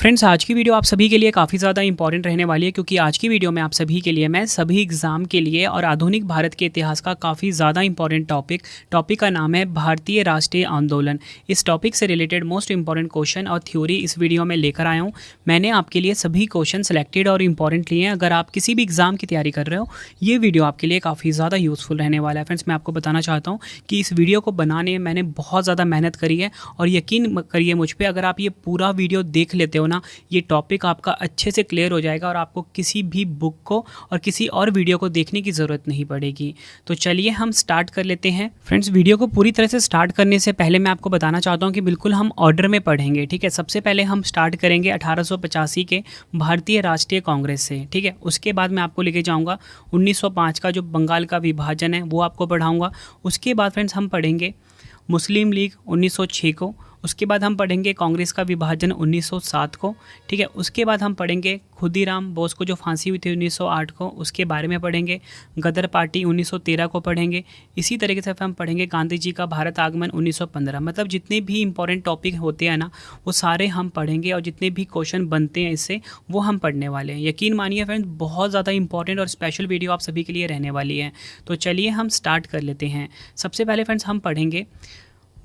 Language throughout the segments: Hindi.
फ्रेंड्स, आज की वीडियो आप सभी के लिए काफ़ी ज़्यादा इंपॉर्टेंट रहने वाली है, क्योंकि आज की वीडियो में आप सभी के लिए मैं सभी एग्ज़ाम के लिए और आधुनिक भारत के इतिहास का काफ़ी ज़्यादा इंपॉर्टेंट टॉपिक का नाम है भारतीय राष्ट्रीय आंदोलन। इस टॉपिक से रिलेटेड मोस्ट इंपॉर्टेंट क्वेश्चन और थ्योरी इस वीडियो में लेकर आया हूँ। मैंने आपके लिए सभी क्वेश्चन सेलेक्टेड और इंपॉर्टेंट लिए हैं। अगर आप किसी भी एग्ज़ाम की तैयारी कर रहे हो, ये वीडियो आपके लिए काफ़ी ज़्यादा यूज़फुल रहने वाला है। फ्रेंड्स, मैं आपको बताना चाहता हूँ कि इस वीडियो को बनाने में मैंने बहुत ज़्यादा मेहनत करी है, और यकीन करिए मुझ पर, अगर आप ये पूरा वीडियो देख लेते हो ना, ये टॉपिक आपका अच्छे से क्लियर हो जाएगा और आपको किसी भी बुक को और किसी और वीडियो को देखने की ज़रूरत नहीं पड़ेगी। तो चलिए हम स्टार्ट कर लेते हैं। फ्रेंड्स, वीडियो को पूरी तरह से स्टार्ट करने से पहले मैं आपको बताना चाहता हूं कि बिल्कुल हम ऑर्डर में पढ़ेंगे, ठीक है। सबसे पहले हम स्टार्ट करेंगे 1885 के भारतीय राष्ट्रीय कांग्रेस से, ठीक है। उसके बाद मैं आपको लेके जाऊँगा 1905 का जो बंगाल का विभाजन है वो आपको पढ़ाऊँगा। उसके बाद फ्रेंड्स हम पढ़ेंगे मुस्लिम लीग 1906 को। उसके बाद हम पढ़ेंगे कांग्रेस का विभाजन 1907 को, ठीक है। उसके बाद हम पढ़ेंगे खुदीराम बोस को जो फांसी हुई थी 1908 को, उसके बारे में पढ़ेंगे। गदर पार्टी 1913 को पढ़ेंगे। इसी तरीके से हम पढ़ेंगे गांधी जी का भारत आगमन 1915। मतलब जितने भी इंपॉर्टेंट टॉपिक होते हैं ना, वो सारे हम पढ़ेंगे, और जितने भी क्वेश्चन बनते हैं इससे वो हम पढ़ने वाले हैं। यकीन मानिए फ्रेंड्स, बहुत ज़्यादा इंपॉर्टेंट और स्पेशल वीडियो आप सभी के लिए रहने वाली है। तो चलिए हम स्टार्ट कर लेते हैं। सबसे पहले फ्रेंड्स हम पढ़ेंगे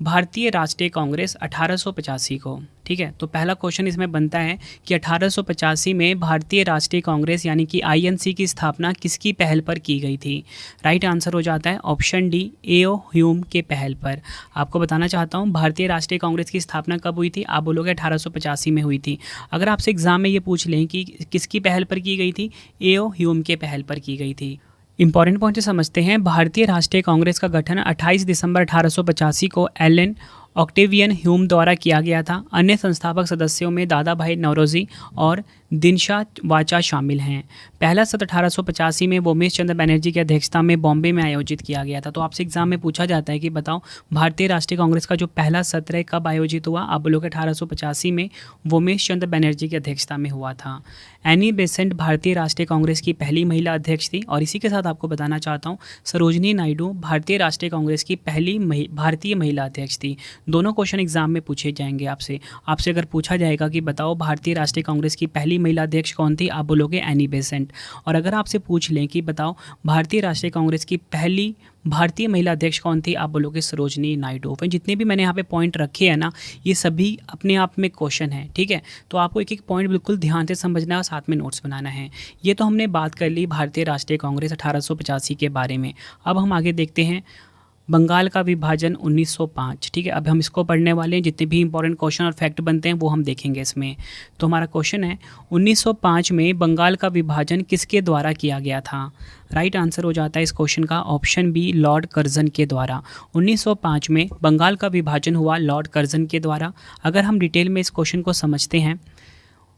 भारतीय राष्ट्रीय कांग्रेस 1885 को, ठीक है। तो पहला क्वेश्चन इसमें बनता है कि 1885 में भारतीय राष्ट्रीय कांग्रेस यानी कि आईएनसी की स्थापना किसकी पहल पर की गई थी? राइट आंसर हो जाता है ऑप्शन डी, ए.ओ. ह्यूम के पहल पर। आपको बताना चाहता हूँ भारतीय राष्ट्रीय कांग्रेस की स्थापना कब हुई थी? आप बोलोगे 1885 में हुई थी। अगर आपसे एग्जाम में ये पूछ लें कि किसकी पहल पर की गई थी, ए.ओ. ह्यूम के पहल पर की गई थी। इंपॉर्टेंट पॉइंट समझते हैं। भारतीय राष्ट्रीय कांग्रेस का गठन 28 दिसंबर 1885 को एलन ऑक्टेवियन ह्यूम द्वारा किया गया था। अन्य संस्थापक सदस्यों में दादा भाई नौरोजी और दिनशा वाचा शामिल हैं। पहला सत्र 1885 में वोमेश चंद्र बनर्जी की अध्यक्षता में बॉम्बे में आयोजित किया गया था। तो आपसे एग्जाम में पूछा जाता है कि बताओ भारतीय राष्ट्रीय कांग्रेस का जो पहला सत्र है कब आयोजित हुआ? आप बोलोगे 1885 में वोमेश चंद्र बनर्जी की अध्यक्षता में हुआ था। एनी बेसेंट भारतीय राष्ट्रीय कांग्रेस की पहली महिला अध्यक्ष थी। और इसी के साथ आपको बताना चाहता हूँ सरोजनी नायडू भारतीय राष्ट्रीय कांग्रेस की पहली भारतीय महिला अध्यक्ष थी। दोनों क्वेश्चन एग्जाम में पूछे जाएंगे आपसे। अगर पूछा जाएगा कि बताओ भारतीय राष्ट्रीय कांग्रेस की पहली महिला अध्यक्ष कौन थी, आप बोलोगे एनी बेसेंट। और अगर आपसे पूछ लें कि बताओ भारतीय राष्ट्रीय कांग्रेस की पहली भारतीय महिला अध्यक्ष कौन थी, आप बोलोगे सरोजनी नायडू। फिर जितने भी मैंने यहाँ पे पॉइंट रखे हैं ना, ये सभी अपने आप में क्वेश्चन है, ठीक है। तो आपको एक एक पॉइंट बिल्कुल ध्यान से समझना है और साथ में नोट्स बनाना है। ये तो हमने बात कर ली भारतीय राष्ट्रीय कांग्रेस 1885 के बारे में। अब हम आगे देखते हैं बंगाल का विभाजन 1905, ठीक है। अब हम इसको पढ़ने वाले हैं। जितने भी इंपॉर्टेंट क्वेश्चन और फैक्ट बनते हैं वो हम देखेंगे इसमें। तो हमारा क्वेश्चन है 1905 में बंगाल का विभाजन किसके द्वारा किया गया था? राइट आंसर हो जाता है इस क्वेश्चन का ऑप्शन बी, लॉर्ड कर्जन के द्वारा। 1905 में बंगाल का विभाजन हुआ लॉर्ड कर्जन के द्वारा। अगर हम डिटेल में इस क्वेश्चन को समझते हैं,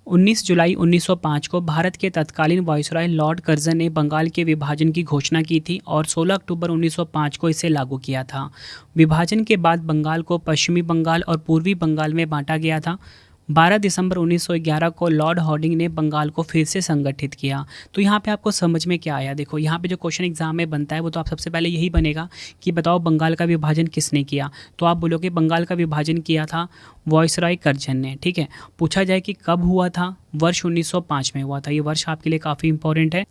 19 जुलाई 1905 को भारत के तत्कालीन वायसराय लॉर्ड कर्जन ने बंगाल के विभाजन की घोषणा की थी और 16 अक्टूबर 1905 को इसे लागू किया था। विभाजन के बाद बंगाल को पश्चिमी बंगाल और पूर्वी बंगाल में बांटा गया था। 12 दिसंबर 1911 को लॉर्ड हॉर्डिंग ने बंगाल को फिर से संगठित किया। तो यहाँ पे आपको समझ में क्या आया? देखो यहाँ पे जो क्वेश्चन एग्जाम में बनता है वो तो आप सबसे पहले यही बनेगा कि बताओ बंगाल का विभाजन किसने किया। तो आप बोलोगे बंगाल का विभाजन किया था वायसराय कर्जन ने, ठीक है। पूछा जाए कि कब हुआ था? वर्ष 1905 में हुआ था। ये वर्ष आपके लिए काफ़ी इंपॉर्टेंट है।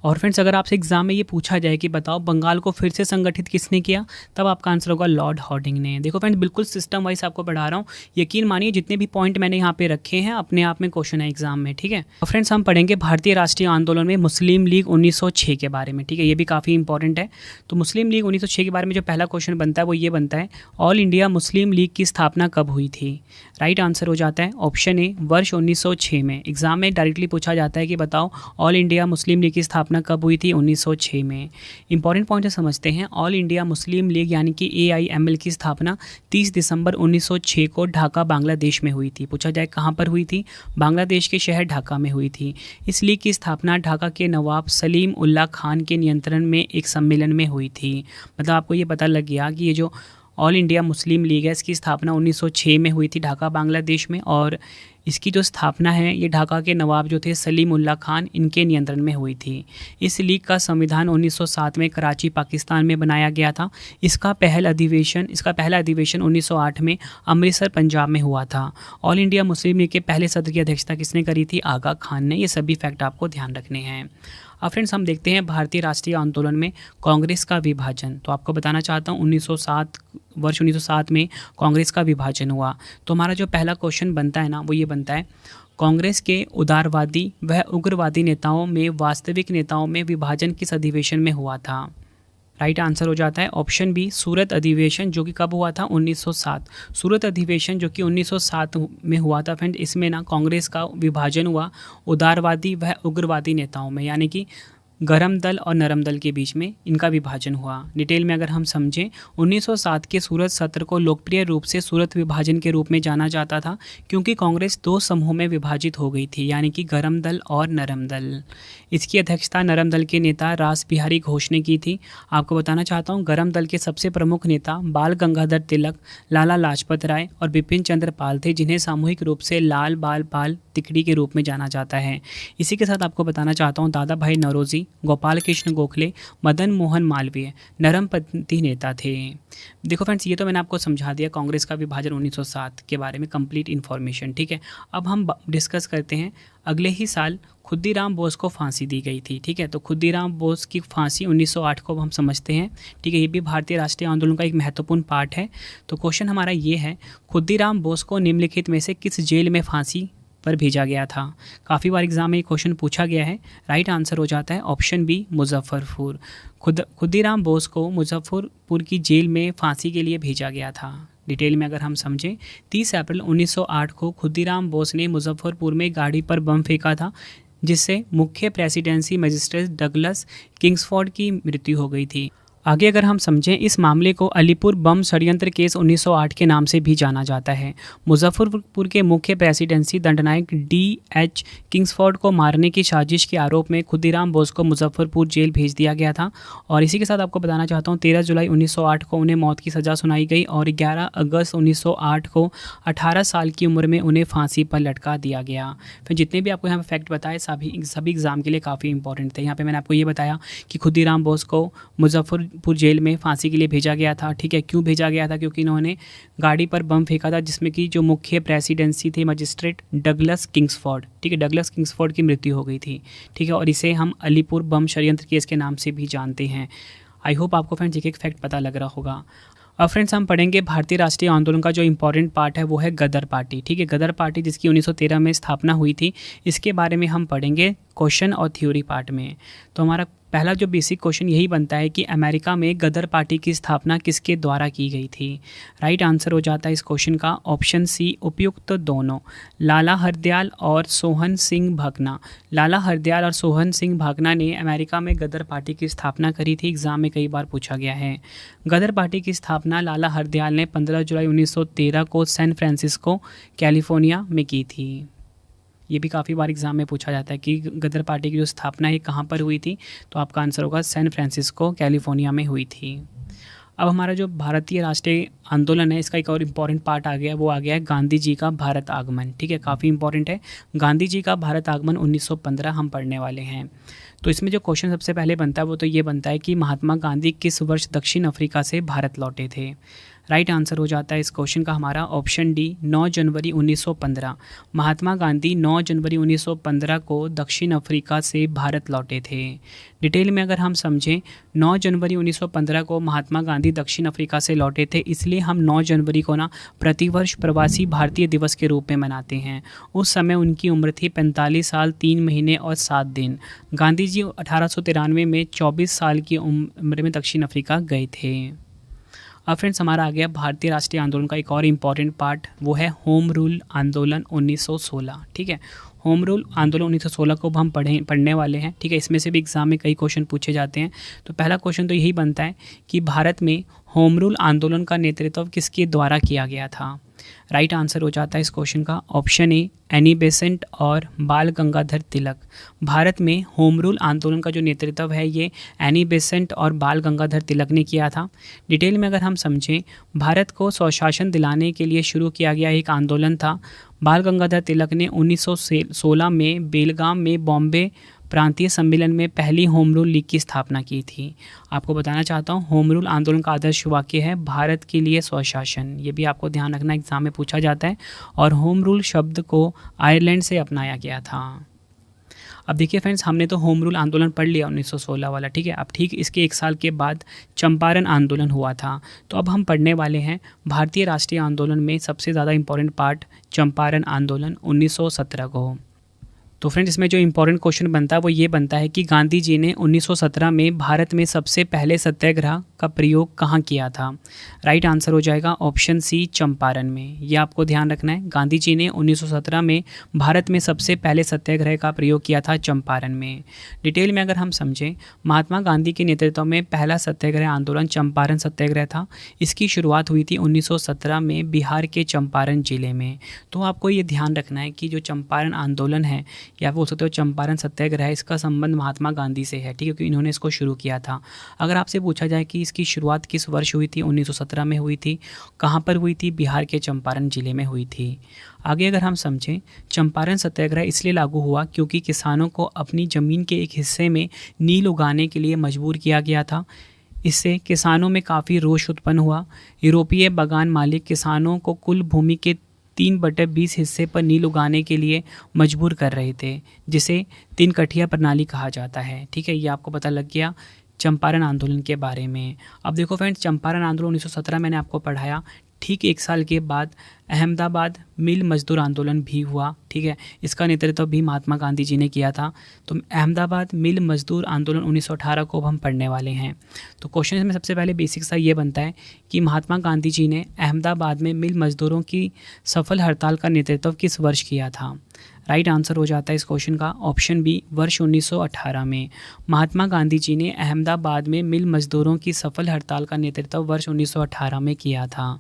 और फ्रेंड्स, अगर आपसे एग्जाम में ये पूछा जाए कि बताओ बंगाल को फिर से संगठित किसने किया, तब आपका आंसर होगा लॉर्ड हॉर्डिंग ने। देखो फ्रेंड्स, बिल्कुल सिस्टम वाइज आपको पढ़ा रहा हूँ। यकीन मानिए जितने भी पॉइंट मैंने यहाँ पे रखे हैं अपने आप में क्वेश्चन है एग्जाम में, ठीक है। और फ्रेंड्स, हम पढ़ेंगे भारतीय राष्ट्रीय आंदोलन में मुस्लिम लीग 1906 के बारे में, ठीक है। ये भी काफ़ी इंपॉर्टेंट है। तो मुस्लिम लीग 1906 के बारे में जो पहला क्वेश्चन बनता है वो ये बनता है, ऑल इंडिया मुस्लिम लीग की स्थापना कब हुई थी? राइट आंसर हो जाता है ऑप्शन ए, वर्ष 1906 में। एग्जाम में डायरेक्टली पूछा जाता है कि बताओ ऑल इंडिया मुस्लिम लीग की स्थापना कब हुई थी? 1906 में। इंपॉर्टेंट पॉइंट समझते हैं। ऑल इंडिया मुस्लिम लीग यानी कि AIML की स्थापना 30 दिसंबर 1906 को ढाका बांग्लादेश में हुई थी। पूछा जाए कहाँ पर हुई थी? बांग्लादेश के शहर ढाका में हुई थी। इस लीग की स्थापना ढाका के नवाब सलीम उल्लाह खान के नियंत्रण में एक सम्मेलन में हुई थी। मतलब आपको ये पता लग गया कि ये जो ऑल इंडिया मुस्लिम लीग है इसकी स्थापना 1906 में हुई थी ढाका बांग्लादेश में, और इसकी जो स्थापना है ये ढाका के नवाब जो थे सलीमुल्लाह खान, इनके नियंत्रण में हुई थी। इस लीग का संविधान 1907 में कराची पाकिस्तान में बनाया गया था। इसका पहला अधिवेशन 1908 में अमृतसर पंजाब में हुआ था। ऑल इंडिया मुस्लिम लीग के पहले सत्र की अध्यक्षता किसने करी थी? आगा खान ने। ये सभी फैक्ट आपको ध्यान रखने हैं। अब फ्रेंड्स हम देखते हैं भारतीय राष्ट्रीय आंदोलन में कांग्रेस का विभाजन। तो आपको बताना चाहता हूँ 1907 में कांग्रेस का विभाजन हुआ। तो हमारा जो पहला क्वेश्चन बनता है ना, वो ये बनता है, कांग्रेस के उदारवादी व उग्रवादी नेताओं में वास्तविक नेताओं में विभाजन किस अधिवेशन में हुआ था? राइट आंसर हो जाता है ऑप्शन बी, सूरत अधिवेशन, जो कि कब हुआ था? 1907। सूरत अधिवेशन जो कि 1907 में हुआ था फ्रेंड, इसमें ना कांग्रेस का विभाजन हुआ उदारवादी व उग्रवादी नेताओं में, यानी कि गरम दल और नरम दल के बीच में इनका विभाजन हुआ। डिटेल में अगर हम समझें, 1907 के सूरत सत्र को लोकप्रिय रूप से सूरत विभाजन के रूप में जाना जाता था, क्योंकि कांग्रेस दो समूह में विभाजित हो गई थी, यानी कि गरम दल और नरम दल। इसकी अध्यक्षता नरम दल के नेता रास बिहारी घोष ने की थी। आपको बताना चाहता हूँ, गरम दल के सबसे प्रमुख नेता बाल गंगाधर तिलक, लाला लाजपत राय और बिपिन चंद्र पाल थे, जिन्हें सामूहिक रूप से लाल बाल पाल तिकड़ी के रूप में जाना जाता है। इसी के साथ आपको बताना चाहता हूँ, दादा भाई नौरोजी, गोपाल कृष्ण गोखले, मदन मोहन मालवीय नरमपंथी नेता थे। देखो फ्रेंड्स, ये तो मैंने आपको समझा दिया कांग्रेस का विभाजन 1907 के बारे में कंप्लीट इन्फॉर्मेशन, ठीक है। अब हम डिस्कस करते हैं, अगले ही साल खुद्दीराम बोस को फांसी दी गई थी, ठीक है। तो खुद्दीराम बोस की फांसी 1908 को हम समझते हैं, ठीक है। ये भी भारतीय राष्ट्रीय आंदोलन का एक महत्वपूर्ण पार्ट है। तो क्वेश्चन हमारा ये है, खुद्दीराम बोस को निम्नलिखित में से किस जेल में फांसी पर भेजा गया था? काफ़ी बार एग्जाम में ये क्वेश्चन पूछा गया है। राइट आंसर हो जाता है ऑप्शन बी, मुजफ्फरपुर। खुद्दीराम बोस को मुजफ्फरपुर की जेल में फांसी के लिए भेजा गया था। डिटेल में अगर हम समझें, 30 अप्रैल 1908 को खुद्दीराम बोस ने मुजफ्फरपुर में गाड़ी पर बम फेंका था, जिससे मुख्य प्रेसिडेंसी मजिस्ट्रेट डगलस किंग्सफोर्ड की मृत्यु हो गई थी। आगे अगर हम समझें, इस मामले को अलीपुर बम षड्यंत्र केस 1908 के नाम से भी जाना जाता है। मुजफ्फरपुर के मुख्य प्रेसिडेंसी दंडनायक D.H. किंग्सफोर्ड को मारने की साजिश के आरोप में खुद्दीराम बोस को मुजफ्फरपुर जेल भेज दिया गया था। और इसी के साथ आपको बताना चाहता हूँ, 13 जुलाई 1908 को उन्हें मौत की सज़ा सुनाई गई और 11 अगस्त 1908 को 18 साल की उम्र में उन्हें फांसी पर लटका दिया गया। फिर जितने भी आपको यहाँ पर फैक्ट बताए, सभी एग्जाम के लिए काफ़ी इंपॉर्टेंट थे। यहाँ पर मैंने आपको ये बताया कि खुद्दीराम बोस को मुजफ्फरपुर जेल में फांसी के लिए भेजा गया था, ठीक है। क्यों भेजा गया था? क्योंकि इन्होंने गाड़ी पर बम फेंका था, जिसमें कि जो मुख्य प्रेसिडेंसी थे मजिस्ट्रेट डगलस किंग्सफोर्ड, ठीक है, डगलस किंग्सफोर्ड की मृत्यु हो गई थी, ठीक है। और इसे हम अलीपुर बम षड्यंत्र केस के नाम से भी जानते हैं। आई होप आपको फ्रेंड्स एक फैक्ट पता लग रहा होगा। अब फ्रेंड्स हम पढ़ेंगे भारतीय राष्ट्रीय आंदोलन का जो इंपॉर्टेंट पार्ट है वो है गदर पार्टी, ठीक है। गदर पार्टी जिसकी 1913 में स्थापना हुई थी, इसके बारे में हम पढ़ेंगे क्वेश्चन और थ्योरी पार्ट में। तो हमारा पहला जो बेसिक क्वेश्चन यही बनता है कि अमेरिका में गदर पार्टी की स्थापना किसके द्वारा की गई थी? राइट आंसर हो जाता है इस क्वेश्चन का ऑप्शन सी, उपयुक्त दोनों, लाला हरदयाल और सोहन सिंह भाकना। लाला हरदयाल और सोहन सिंह भाकना ने अमेरिका में गदर पार्टी की स्थापना करी थी। एग्जाम में कई बार पूछा गया है। गदर पार्टी की स्थापना लाला हरदयाल ने 15 जुलाई 1913 को सैन फ्रांसिस्को कैलिफोर्निया में की थी। ये भी काफ़ी बार एग्जाम में पूछा जाता है कि गदर पार्टी की जो स्थापना है कहाँ पर हुई थी, तो आपका आंसर होगा सैन फ्रांसिस्को कैलिफोर्निया में हुई थी। अब हमारा जो भारतीय राष्ट्रीय आंदोलन है, इसका एक और इम्पॉर्टेंट पार्ट आ गया, वो आ गया है गांधी जी का भारत आगमन, ठीक है। काफ़ी इंपॉर्टेंट है गांधी जी का भारत आगमन 1915 हम पढ़ने वाले हैं। तो इसमें जो क्वेश्चन सबसे पहले बनता है वो तो ये बनता है कि महात्मा गांधी किस वर्ष दक्षिण अफ्रीका से भारत लौटे थे? राइट आंसर हो जाता है इस क्वेश्चन का हमारा ऑप्शन डी, 9 जनवरी 1915। महात्मा गांधी 9 जनवरी 1915 को दक्षिण अफ्रीका से भारत लौटे थे। डिटेल में अगर हम समझें, 9 जनवरी 1915 को महात्मा गांधी दक्षिण अफ्रीका से लौटे थे, इसलिए हम 9 जनवरी को ना प्रतिवर्ष प्रवासी भारतीय दिवस के रूप में मनाते हैं। उस समय उनकी उम्र थी 45 साल 3 महीने और 7 दिन। गांधी जी 1893 में 24 साल की उम्र में दक्षिण अफ्रीका गए थे। अब फ्रेंड्स हमारा आ गया भारतीय राष्ट्रीय आंदोलन का एक और इम्पॉर्टेंट पार्ट, वो है होम रूल आंदोलन 1916, ठीक है। होम रूल आंदोलन 1916 को हम पढ़ने वाले हैं, ठीक है। इसमें से भी एग्जाम में कई क्वेश्चन पूछे जाते हैं। तो पहला क्वेश्चन तो यही बनता है कि भारत में होम रूल आंदोलन का नेतृत्व किसके द्वारा किया गया था? राइट आंसर हो जाता है इस क्वेश्चन का ऑप्शन ए एनी बेसेंट और बाल गंगाधर तिलक। भारत में होम रूल आंदोलन का जो नेतृत्व है ये एनी बेसेंट और बाल गंगाधर तिलक ने किया था। डिटेल में अगर हम समझें, भारत को स्वशासन दिलाने के लिए शुरू किया गया एक आंदोलन था। बाल गंगाधर तिलक ने 1916 में बेलगाम में बॉम्बे प्रांतीय सम्मेलन में पहली होम रूल लीग की स्थापना की थी। आपको बताना चाहता हूँ, होम रूल आंदोलन का आदर्श वाक्य है भारत के लिए स्वशासन। ये भी आपको ध्यान रखना, एग्जाम में पूछा जाता है। और होम रूल शब्द को आयरलैंड से अपनाया गया था। अब देखिए फ्रेंड्स, हमने तो होम रूल आंदोलन पढ़ लिया 1916 वाला, ठीक है। अब ठीक इसके 1 साल के बाद चंपारण आंदोलन हुआ था। तो अब हम पढ़ने वाले हैं भारतीय राष्ट्रीय आंदोलन में सबसे ज़्यादा इंपॉर्टेंट पार्ट चंपारण आंदोलन 1917 को। तो फ्रेंड्स, इसमें जो इंपॉर्टेंट क्वेश्चन बनता है वो ये बनता है कि गांधी जी ने 1917 में भारत में सबसे पहले सत्याग्रह का प्रयोग कहाँ किया था। राइट आंसर हो जाएगा ऑप्शन सी चंपारण में। ये आपको ध्यान रखना है, गांधी जी ने 1917 में भारत में सबसे पहले सत्याग्रह का प्रयोग किया था चंपारण में। डिटेल में अगर हम समझें, महात्मा गांधी के नेतृत्व में पहला सत्याग्रह आंदोलन चंपारण सत्याग्रह था। इसकी शुरुआत हुई थी 1917 में बिहार के चंपारण जिले में। तो आपको ये ध्यान रखना है कि जो चंपारण आंदोलन है या बोल सकते हो चंपारण सत्याग्रह, इसका संबंध महात्मा गांधी से है, ठीक है, क्योंकि इन्होंने इसको शुरू किया था। अगर आपसे पूछा जाए कि इसकी शुरुआत किस वर्ष हुई थी, 1917 में हुई थी। कहाँ पर हुई थी? बिहार के चंपारण जिले में हुई थी। आगे अगर हम समझें, चंपारण सत्याग्रह इसलिए लागू हुआ क्योंकि किसानों को अपनी ज़मीन के एक हिस्से में नील उगाने के लिए मजबूर किया गया था। इससे किसानों में काफ़ी रोष उत्पन्न हुआ। यूरोपीय बागान मालिक किसानों को कुल भूमि के 3/20 हिस्से पर नील उगाने के लिए मजबूर कर रहे थे, जिसे 3 कठिया प्रणाली कहा जाता है, ठीक है। ये आपको पता लग गया चंपारण आंदोलन के बारे में। अब देखो फ्रेंड्स, चंपारण आंदोलन 1917 मैंने आपको पढ़ाया। ठीक 1 साल के बाद अहमदाबाद मिल मजदूर आंदोलन भी हुआ, ठीक है। इसका नेतृत्व भी महात्मा गांधी जी ने किया था। तो अहमदाबाद मिल मजदूर आंदोलन 1918 को हम पढ़ने वाले हैं। तो क्वेश्चन में सबसे पहले बेसिक सा ये बनता है कि महात्मा गांधी जी ने अहमदाबाद में मिल मजदूरों की सफल हड़ताल का नेतृत्व किस वर्ष किया था। राइट आंसर हो जाता है इस क्वेश्चन का ऑप्शन बी वर्ष 1918 में। महात्मा गांधी जी ने अहमदाबाद में मिल मजदूरों की सफल हड़ताल का नेतृत्व वर्ष 1918 में किया था।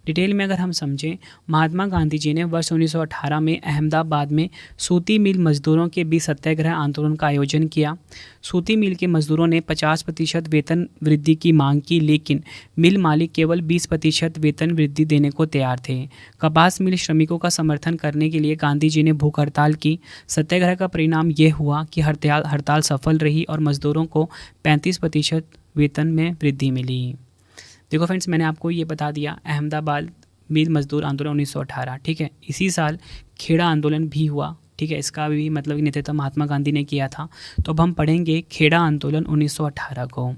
डिटेल में अगर हम समझें, महात्मा गांधी जी ने वर्ष 1918 में अहमदाबाद में सूती मिल मजदूरों के बीच सत्याग्रह आंदोलन का आयोजन किया। सूती मिल के मजदूरों ने 50% वेतन वृद्धि की मांग की, लेकिन मिल मालिक केवल 20% वेतन वृद्धि देने को तैयार थे। कपास मिल श्रमिकों का समर्थन करने के लिए गांधी जी ने भूख हड़ताल की। सत्याग्रह का परिणाम यह हुआ कि हड़ताल सफल रही और मजदूरों को 35% वेतन में वृद्धि मिली। देखो फ्रेंड्स, मैंने आपको ये बता दिया अहमदाबाद मिल मजदूर आंदोलन 1918, ठीक है। इसी साल खेड़ा आंदोलन भी हुआ, ठीक है। इसका भी मतलब नेतृत्व महात्मा गांधी ने किया था। तो अब हम पढ़ेंगे खेड़ा आंदोलन 1918 को।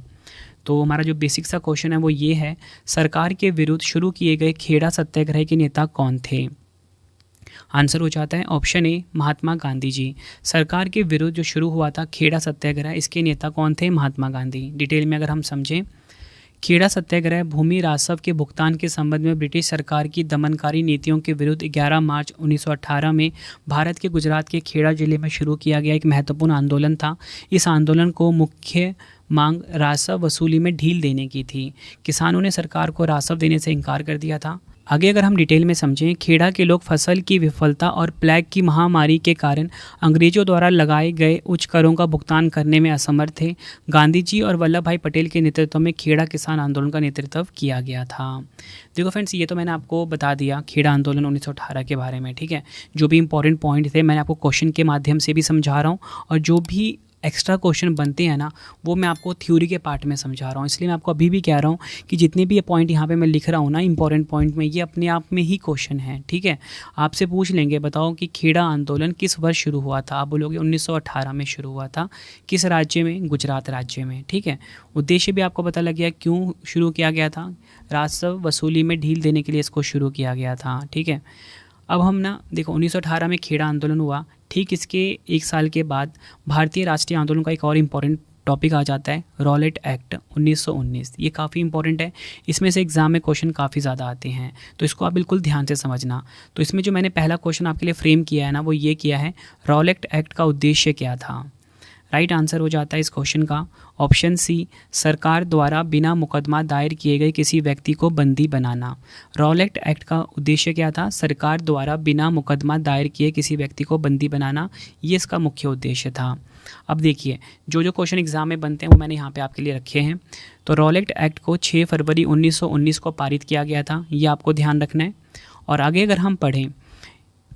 तो हमारा जो बेसिक सा क्वेश्चन है वो ये है, सरकार के विरुद्ध शुरू किए गए खेड़ा सत्याग्रह के नेता कौन थे। आंसर हो जाता है ऑप्शन ए महात्मा गांधी जी। सरकार के विरुद्ध जो शुरू हुआ था खेड़ा सत्याग्रह, इसके नेता कौन थे? महात्मा गांधी। डिटेल में अगर हम समझें, खेड़ा सत्याग्रह भूमि राजस्व के भुगतान के संबंध में ब्रिटिश सरकार की दमनकारी नीतियों के विरुद्ध 11 मार्च 1918 में भारत के गुजरात के खेड़ा जिले में शुरू किया गया एक महत्वपूर्ण आंदोलन था। इस आंदोलन को मुख्य मांग राजस्व वसूली में ढील देने की थी। किसानों ने सरकार को राजस्व देने से इनकार कर दिया था। आगे अगर हम डिटेल में समझें, खेड़ा के लोग फसल की विफलता और प्लेग की महामारी के कारण अंग्रेजों द्वारा लगाए गए उच्च करों का भुगतान करने में असमर्थ थे। गांधी जी और वल्लभ भाई पटेल के नेतृत्व में खेड़ा किसान आंदोलन का नेतृत्व किया गया था। देखो फ्रेंड्स, ये तो मैंने आपको बता दिया खेड़ा आंदोलन 1918 के बारे में, ठीक है। जो भी इंपॉर्टेंट पॉइंट थे मैंने आपको क्वेश्चन के माध्यम से भी समझा रहा हूँ, और जो भी एक्स्ट्रा क्वेश्चन बनते हैं ना, वो मैं आपको थ्योरी के पार्ट में समझा रहा हूँ। इसलिए मैं आपको अभी भी कह रहा हूँ कि जितने भी ये पॉइंट यहाँ पे मैं लिख रहा हूँ ना इंपॉर्टेंट पॉइंट में, ये अपने आप में ही क्वेश्चन है, ठीक है। आपसे पूछ लेंगे, बताओ कि खेड़ा आंदोलन किस वर्ष शुरू हुआ था। आप बोलोगे 1918 में शुरू हुआ था। किस राज्य में? गुजरात राज्य में, ठीक है। उद्देश्य भी आपको पता लग गया क्यों शुरू किया गया था। राजस्व वसूली में ढील देने के लिए इसको शुरू किया गया था, ठीक है। अब हम ना देखो 1918 में खेड़ा आंदोलन हुआ। ठीक इसके 1 साल के बाद भारतीय राष्ट्रीय आंदोलन का एक और इम्पॉर्टेंट टॉपिक आ जाता है, रॉलेट एक्ट 1919। ये काफ़ी इंपॉर्टेंट है, इसमें से एग्जाम में क्वेश्चन काफ़ी ज़्यादा आते हैं, तो इसको आप बिल्कुल ध्यान से समझना। तो इसमें जो मैंने पहला क्वेश्चन आपके लिए फ्रेम किया है ना, वो ये किया है, रॉलेट एक्ट का उद्देश्य क्या था। राइट आंसर हो जाता है इस क्वेश्चन का ऑप्शन सी, सरकार द्वारा बिना मुकदमा दायर किए गए किसी व्यक्ति को बंदी बनाना। रॉलेट एक्ट का उद्देश्य क्या था? सरकार द्वारा बिना मुकदमा दायर किए किसी व्यक्ति को बंदी बनाना, ये इसका मुख्य उद्देश्य था। अब देखिए जो जो क्वेश्चन एग्जाम में बनते हैं वो मैंने यहाँ पे आपके लिए रखे हैं। तो रॉलेट एक्ट को 6 फरवरी 1919 को पारित किया गया था, ये आपको ध्यान रखना है। और आगे अगर हम पढ़ें,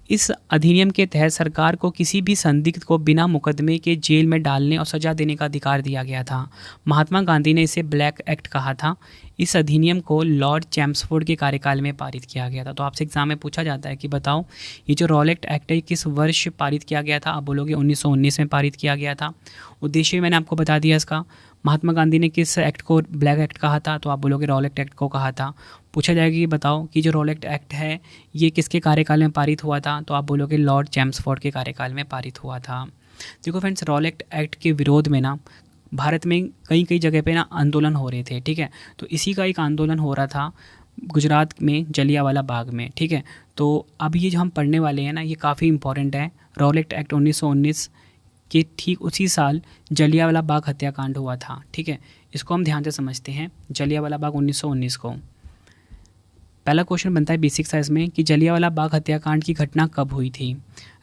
इस अधिनियम के तहत सरकार को किसी भी संदिग्ध को बिना मुकदमे के जेल में डालने और सजा देने का अधिकार दिया गया था। महात्मा गांधी ने इसे ब्लैक एक्ट कहा था। इस अधिनियम को लॉर्ड चैम्सफोर्ड के कार्यकाल में पारित किया गया था। तो आपसे एग्जाम में पूछा जाता है कि बताओ ये जो रॉलेट एक्ट है किस वर्ष पारित किया गया था? आप बोलोगे 1919 में पारित किया गया था। उद्देश्य मैंने आपको बता दिया इसका। महात्मा गांधी ने किस एक्ट को ब्लैक एक्ट कहा था? तो आप बोलोगे रॉलेट एक्ट को कहा था। पूछा जाएगा कि बताओ कि जो रॉलेट एक्ट है ये किसके कार्यकाल में पारित हुआ था? तो आप बोलोगे लॉर्ड चैम्सफोर्ड के कार्यकाल में पारित हुआ था। देखो फ्रेंड्स, रॉलेट एक्ट के विरोध में ना भारत में कई कई जगह पे ना आंदोलन हो रहे थे, ठीक है। तो इसी का एक आंदोलन हो रहा था गुजरात में जलियांवाला बाग में, ठीक है। तो अब ये जो हम पढ़ने वाले हैं ना ये काफ़ी इंपॉर्टेंट है। रॉलेट एक्ट 1919 के ठीक उसी साल जलियांवाला बाग हत्याकांड हुआ था, ठीक है। इसको हम ध्यान से समझते हैं, जलियांवाला बाग 1919 को। पहला क्वेश्चन बनता है बेसिक साइंस में कि जलियांवाला बाग हत्याकांड की घटना कब हुई थी?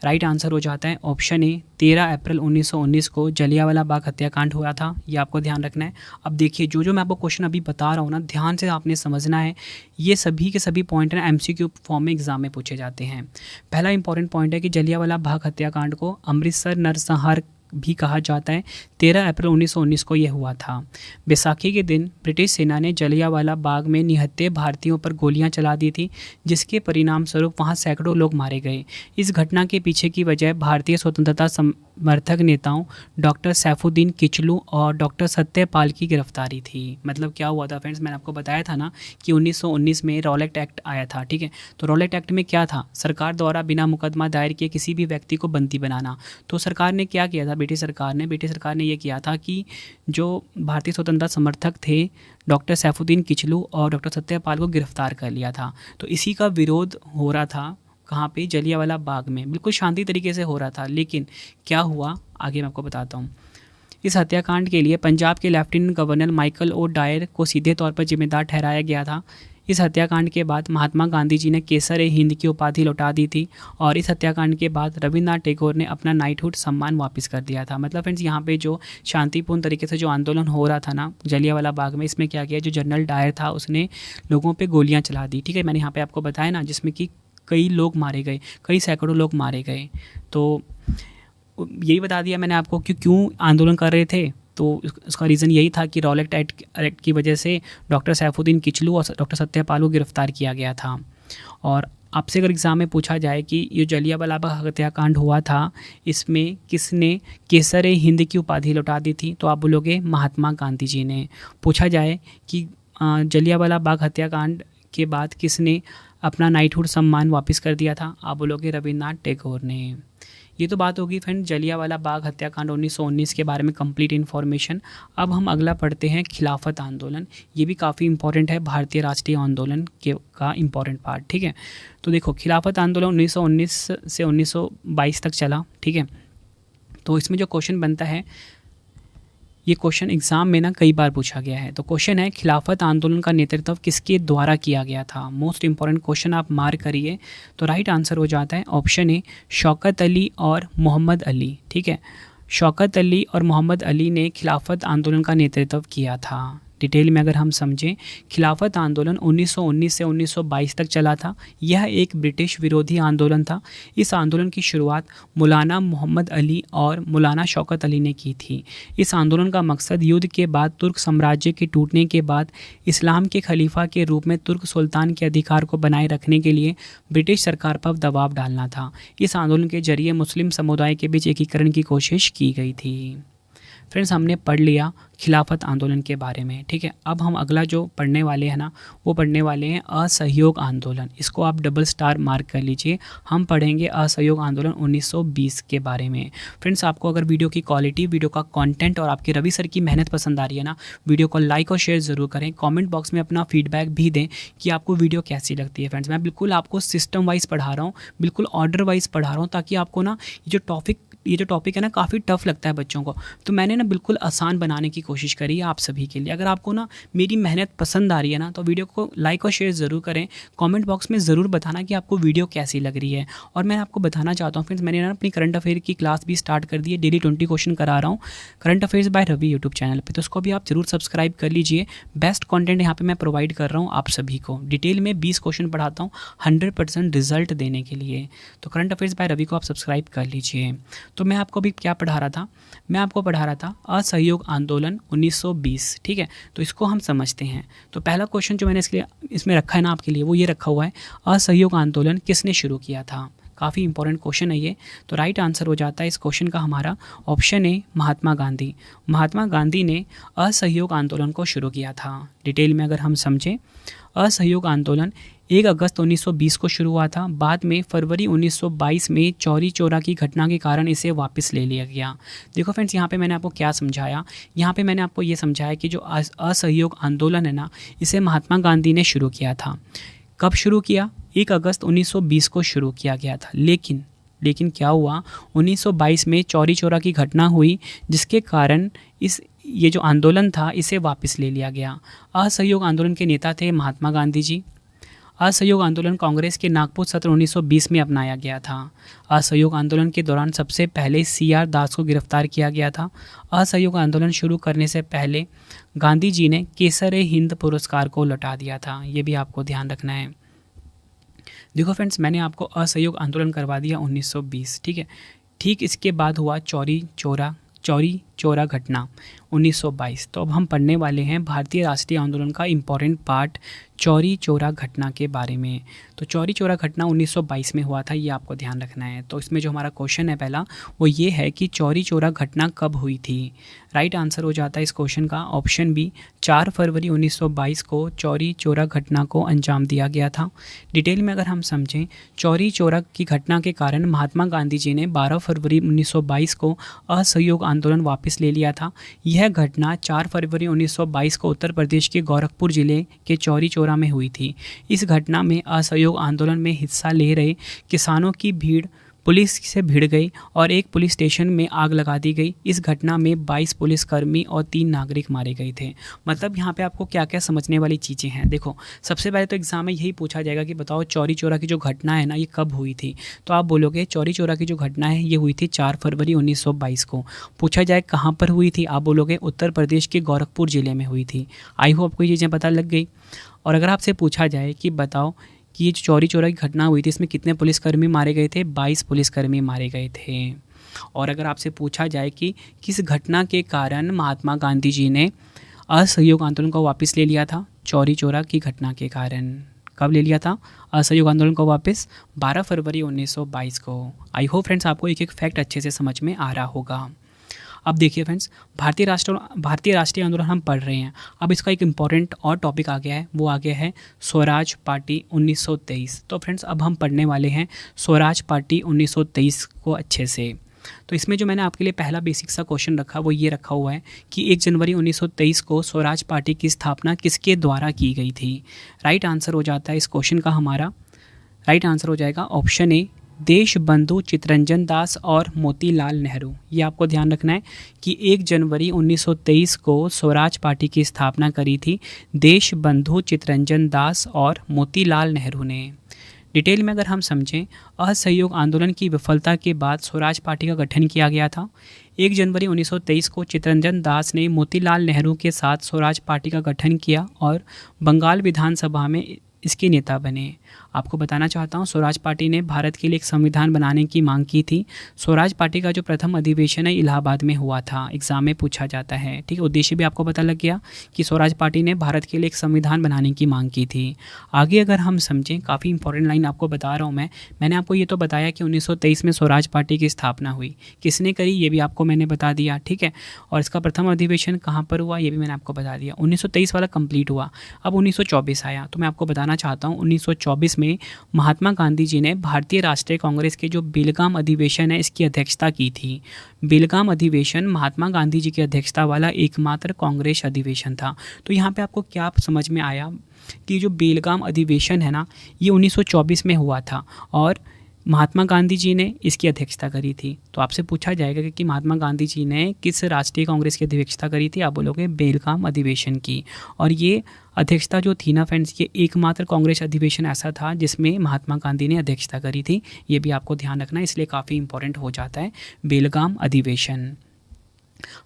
राइट आंसर हो जाता है ऑप्शन ए, 13 अप्रैल 1919 को जलियांवाला बाग हत्याकांड हुआ था। ये आपको ध्यान रखना है। अब देखिए जो जो मैं आपको क्वेश्चन अभी बता रहा हूँ ना, ध्यान से आपने समझना है। ये सभी के सभी पॉइंट हैं MCQ फॉर्म में एग्जाम में पूछे जाते हैं। पहला इंपॉर्टेंट पॉइंट है कि जलियांवाला बाग हत्याकांड को अमृतसर नरसंहार भी कहा जाता है। 13 अप्रैल 1919 को यह हुआ था। बैसाखी के दिन ब्रिटिश सेना ने जलियांवाला बाग में निहत्थे भारतीयों पर गोलियां चला दी थी, जिसके परिणाम स्वरूप वहां सैकड़ों लोग मारे गए। इस घटना के पीछे की वजह भारतीय स्वतंत्रता समर्थक नेताओं डॉक्टर सैफुद्दीन किचलू और डॉक्टर सत्यपाल की गिरफ्तारी थी। मतलब क्या हुआ था फ्रेंड्स, मैंने आपको बताया था ना कि 1919 में रॉलेट एक्ट आया था, ठीक है। तो रॉलेट एक्ट में क्या था? सरकार द्वारा बिना मुकदमा दायर किए किसी भी व्यक्ति को बंदी बनाना। तो सरकार ने क्या किया था? ब्रिटिश सरकार ने ये किया था कि जो भारतीय स्वतंत्रता समर्थक थे डॉक्टर सैफुद्दीन किचलू और डॉक्टर सत्यपाल को गिरफ्तार कर लिया था। तो इसी का विरोध हो रहा था कहाँ पे? जलियांवाला बाग में। बिल्कुल शांति तरीके से हो रहा था, लेकिन क्या हुआ आगे मैं आपको बताता हूँ। इस हत्याकांड के लिए पंजाब के lieutenant governor Michael O'Dwyer को सीधे तौर पर जिम्मेदार ठहराया गया था। इस हत्याकांड के बाद महात्मा गांधी जी ने केसर ए हिंद की उपाधि लौटा दी थी और इस हत्याकांड के बाद रविन्द्रनाथ टैगोर ने अपना नाइटहुड सम्मान वापस कर दिया था। मतलब फ्रेंड्स यहाँ पे जो शांतिपूर्ण तरीके से जो आंदोलन हो रहा था ना जलियांवाला बाग में, इसमें क्या किया, जो जनरल डायर था उसने लोगों पे गोलियां चला दी, ठीक है। मैंने यहाँ पे आपको बताया ना, जिसमें कि कई लोग मारे गए, कई सैकड़ों लोग मारे गए। तो यही बता दिया मैंने आपको कि क्यों आंदोलन कर रहे थे। तो उसका रीज़न यही था कि रॉलेट एक्ट की वजह से डॉक्टर सैफुद्दीन किचलू और डॉक्टर सत्यपाल को गिरफ्तार किया गया था। और आपसे अगर एग्ज़ाम में पूछा जाए कि ये जलियांवाला बाग हत्याकांड हुआ था, इसमें किसने केसर ए हिंद की उपाधि लौटा दी थी? तो आप बोलोगे महात्मा गांधी जी ने। पूछा जाए कि जलियांवाला बाग हत्याकांड के बाद किसने अपना नाइटहुड सम्मान वापस कर दिया था? आप बोलोगे रविन्द्रनाथ टैगोर ने। ये तो बात होगी फ्रेंड जलियांवाला बाग हत्याकांड 1919 के बारे में कंप्लीट इन्फॉर्मेशन। अब हम अगला पढ़ते हैं खिलाफत आंदोलन। ये भी काफ़ी इंपॉर्टेंट है, भारतीय राष्ट्रीय आंदोलन का इंपॉर्टेंट पार्ट, ठीक है। तो देखो खिलाफत आंदोलन 1919 से 1922 तक चला, ठीक है। तो इसमें जो क्वेश्चन बनता है, ये क्वेश्चन एग्जाम में ना कई बार पूछा गया है। तो क्वेश्चन है खिलाफत आंदोलन का नेतृत्व किसके द्वारा किया गया था? मोस्ट इंपॉर्टेंट क्वेश्चन, आप मार्क करिए। तो राइट आंसर हो जाता है ऑप्शन ए, शौकत अली और मोहम्मद अली, ठीक है। शौकत अली और मोहम्मद अली ने खिलाफत आंदोलन का नेतृत्व किया था। डिटेल में अगर हम समझें, खिलाफत आंदोलन 1919 से 1922 तक चला था। यह एक ब्रिटिश विरोधी आंदोलन था। इस आंदोलन की शुरुआत मौलाना मोहम्मद अली और मौलाना शौकत अली ने की थी। इस आंदोलन का मकसद युद्ध के बाद तुर्क साम्राज्य के टूटने के बाद इस्लाम के खलीफा के रूप में तुर्क सुल्तान के अधिकार को बनाए रखने के लिए ब्रिटिश सरकार पर दबाव डालना था। इस आंदोलन के जरिए मुस्लिम समुदाय के बीच एकीकरण की कोशिश की गई थी। फ्रेंड्स, हमने पढ़ लिया खिलाफत आंदोलन के बारे में, ठीक है। अब हम अगला जो पढ़ने वाले हैं ना, वो पढ़ने वाले हैं असहयोग आंदोलन। इसको आप डबल स्टार मार्क कर लीजिए। हम पढ़ेंगे असहयोग आंदोलन 1920 के बारे में। फ्रेंड्स, आपको अगर वीडियो की क्वालिटी, वीडियो का कंटेंट और आपके रवि सर की मेहनत पसंद आ रही है ना, वीडियो को लाइक और शेयर ज़रूर करें। कमेंट बॉक्स में अपना फीडबैक भी दें कि आपको वीडियो कैसी लगती है। फ्रेंड्स, मैं बिल्कुल आपको सिस्टम वाइज पढ़ा रहा हूँ, बिल्कुल ऑर्डर वाइज पढ़ा रहा हूँ, ताकि आपको ना ये जो ये जो टॉपिक है ना काफ़ी टफ लगता है बच्चों को, तो मैंने ना बिल्कुल आसान बनाने की कोशिश करी है आप सभी के लिए। अगर आपको ना मेरी मेहनत पसंद आ रही है ना तो वीडियो को लाइक और शेयर ज़रूर करें। कमेंट बॉक्स में ज़रूर बताना कि आपको वीडियो कैसी लग रही है। और मैं आपको बताना चाहता हूँ फ्रेंड्स, मैंने ना अपनी करंट अफेयर की क्लास भी स्टार्ट कर दी है, डेली 20 क्वेश्चन करा रहा हूँ current affairs by Ravi YouTube channel पे, तो उसको भी आप जरूर सब्सक्राइब कर लीजिए। बेस्ट कंटेंट यहाँ पे मैं प्रोवाइड कर रहा हूँ आप सभी को। डिटेल में 20 क्वेश्चन पढ़ाता हूँ 100% रिजल्ट देने के लिए, तो करंट अफेयर्स बाय रवि को आप सब्सक्राइब कर लीजिए। तो मैं आपको अभी क्या पढ़ा रहा था, मैं आपको पढ़ा रहा था असहयोग आंदोलन 1920, ठीक है। तो इसको हम समझते हैं। तो पहला क्वेश्चन जो मैंने इसमें रखा है ना आपके लिए, वो ये रखा हुआ है, असहयोग आंदोलन किसने शुरू किया था। काफ़ी इंपॉर्टेंट क्वेश्चन है ये। तो राइट आंसर हो जाता है इस क्वेश्चन का हमारा ऑप्शन ए, महात्मा गांधी। महात्मा गांधी ने असहयोग आंदोलन को शुरू किया था। डिटेल में अगर हम समझें, असहयोग आंदोलन 1 अगस्त 1920 को शुरू हुआ था। बाद में फरवरी 1922 में चौरी चौरा की घटना के कारण इसे वापस ले लिया गया। देखो फ्रेंड्स, यहाँ पे मैंने आपको क्या समझाया, यहाँ पे मैंने आपको ये समझाया कि जो असहयोग आंदोलन है ना, इसे महात्मा गांधी ने शुरू किया था। कब शुरू किया? 1 अगस्त 1920 को शुरू किया गया था। लेकिन क्या हुआ, 1922 में चौरी चौरा की घटना हुई, जिसके कारण ये जो आंदोलन था इसे वापस ले लिया गया। असहयोग आंदोलन के नेता थे महात्मा गांधी जी। असहयोग आंदोलन कांग्रेस के नागपुर सत्र 1920 में अपनाया गया था। असहयोग आंदोलन के दौरान सबसे पहले CR दास को गिरफ्तार किया गया था। असहयोग आंदोलन शुरू करने से पहले गांधी जी ने केसर-ए-हिंद पुरस्कार को लौटा दिया था। ये भी आपको ध्यान रखना है। देखो फ्रेंड्स, मैंने आपको असहयोग आंदोलन करवा दिया 1920, ठीक है। ठीक इसके बाद हुआ चौरी चौरा घटना 1922। तो अब हम पढ़ने वाले हैं भारतीय राष्ट्रीय आंदोलन का इम्पॉर्टेंट पार्ट, चौरी चौरा घटना के बारे में। तो चौरी चौरा घटना 1922 में हुआ था, ये आपको ध्यान रखना है। तो इसमें जो हमारा क्वेश्चन है पहला, वो ये है कि चौरी चौरा घटना कब हुई थी। राइट आंसर हो जाता है इस क्वेश्चन का ऑप्शन बी, 4 फरवरी 1922 को चौरी चौरा घटना को अंजाम दिया गया था। डिटेल में अगर हम समझें, चौरी चौरा की घटना के कारण महात्मा गांधी जी ने 12 फरवरी 1922 को असहयोग आंदोलन वापस ले लिया था। यह घटना 4 फरवरी 1922 को उत्तर प्रदेश के गोरखपुर जिले के चौरी चौरा में हुई थी। इस घटना में असहयोग आंदोलन में हिस्सा ले रहे किसानों की भीड़ पुलिस से भिड़ गई और एक पुलिस स्टेशन में आग लगा दी गई। इस घटना में 22 पुलिसकर्मी और 3 नागरिक मारे गए थे। मतलब यहाँ पे आपको क्या क्या समझने वाली चीज़ें हैं। देखो, सबसे पहले तो एग्जाम में यही पूछा जाएगा कि बताओ चौरी चौरा की जो घटना है ना, ये कब हुई थी। तो आप बोलोगे चौरी चौरा की जो घटना है ये हुई थी 4 फरवरी 1922 को। पूछा जाए कहाँ पर हुई थी, आप बोलोगे उत्तर प्रदेश के गोरखपुर ज़िले में हुई थी। आई होप आपको ये चीज़ें पता लग गई। और अगर आपसे पूछा जाए कि बताओ कि ये चौरी चौरा की घटना हुई थी, इसमें कितने पुलिसकर्मी मारे गए थे, 22 पुलिसकर्मी मारे गए थे। और अगर आपसे पूछा जाए कि किस घटना के कारण महात्मा गांधी जी ने असहयोग आंदोलन को वापस ले लिया था, चौरी चौरा की घटना के कारण। कब ले लिया था असहयोग आंदोलन को वापस? 12 फरवरी 1922 को। आई होप फ्रेंड्स आपको एक एक फैक्ट अच्छे से समझ में आ रहा होगा। अब देखिए फ्रेंड्स, भारतीय राष्ट्रीय आंदोलन हम पढ़ रहे हैं। अब इसका एक इम्पॉर्टेंट और टॉपिक आ गया है, वो आ गया है स्वराज पार्टी 1923। तो फ्रेंड्स अब हम पढ़ने वाले हैं स्वराज पार्टी 1923 को अच्छे से। तो इसमें जो मैंने आपके लिए पहला बेसिक सा क्वेश्चन रखा वो ये रखा हुआ है कि 1 जनवरी 1923 को स्वराज पार्टी की स्थापना किसके द्वारा की गई थी। राइट आंसर हो जाता है इस क्वेश्चन का हमारा, राइट आंसर हो जाएगा ऑप्शन ए, देश बंधु चित्तरंजन दास और मोतीलाल नेहरू। ये आपको ध्यान रखना है कि 1 जनवरी 1923 को स्वराज पार्टी की स्थापना करी थी देश बंधु चित्तरंजन दास और मोतीलाल नेहरू ने। डिटेल में अगर हम समझें, असहयोग आंदोलन की विफलता के बाद स्वराज पार्टी का गठन किया गया था। 1 जनवरी 1923 को चित्तरंजन दास ने मोतीलाल नेहरू के साथ स्वराज पार्टी का गठन किया और बंगाल विधानसभा में इसके नेता बने। आपको बताना चाहता हूँ, स्वराज पार्टी ने भारत के लिए एक संविधान बनाने की मांग की थी। स्वराज पार्टी का जो प्रथम अधिवेशन है इलाहाबाद में हुआ था, एग्जाम में पूछा जाता है, ठीक है। उद्देश्य भी आपको पता लग गया कि स्वराज पार्टी ने भारत के लिए एक संविधान बनाने की मांग की थी। आगे अगर हम समझें, काफ़ी इंपॉर्टेंट लाइन आपको बता रहा हूँ मैंने आपको ये तो बताया कि 1923 में स्वराज पार्टी की स्थापना हुई, किसने करी ये भी आपको मैंने बता दिया, ठीक है। और इसका प्रथम अधिवेशन कहाँ पर हुआ ये भी मैंने आपको बता दिया। 1923 वाला कंप्लीट हुआ। अब 1924 आया, तो मैं आपको बताना चाहता हूँ 1924 में महात्मा गांधी जी ने भारतीय राष्ट्रीय कांग्रेस के जो बेलगाम अधिवेशन है इसकी अध्यक्षता की थी। बेलगाम अधिवेशन महात्मा गांधी जी की अध्यक्षता वाला एकमात्र कांग्रेस अधिवेशन था। तो यहाँ पे आपको क्या समझ में आया कि जो बेलगाम अधिवेशन है ना, ये 1924 में हुआ था और महात्मा गांधी जी ने इसकी अध्यक्षता करी थी। तो आपसे पूछा जाएगा कि महात्मा गांधी जी ने किस राष्ट्रीय कांग्रेस की अध्यक्षता करी थी, आप बोलोगे बेलगाम अधिवेशन की। और ये अध्यक्षता जो थी ना फ्रेंड्स, ये एकमात्र कांग्रेस अधिवेशन ऐसा था जिसमें महात्मा गांधी ने अध्यक्षता करी थी। ये भी आपको ध्यान रखना है, इसलिए काफ़ी इंपॉर्टेंट हो जाता है बेलगाम अधिवेशन।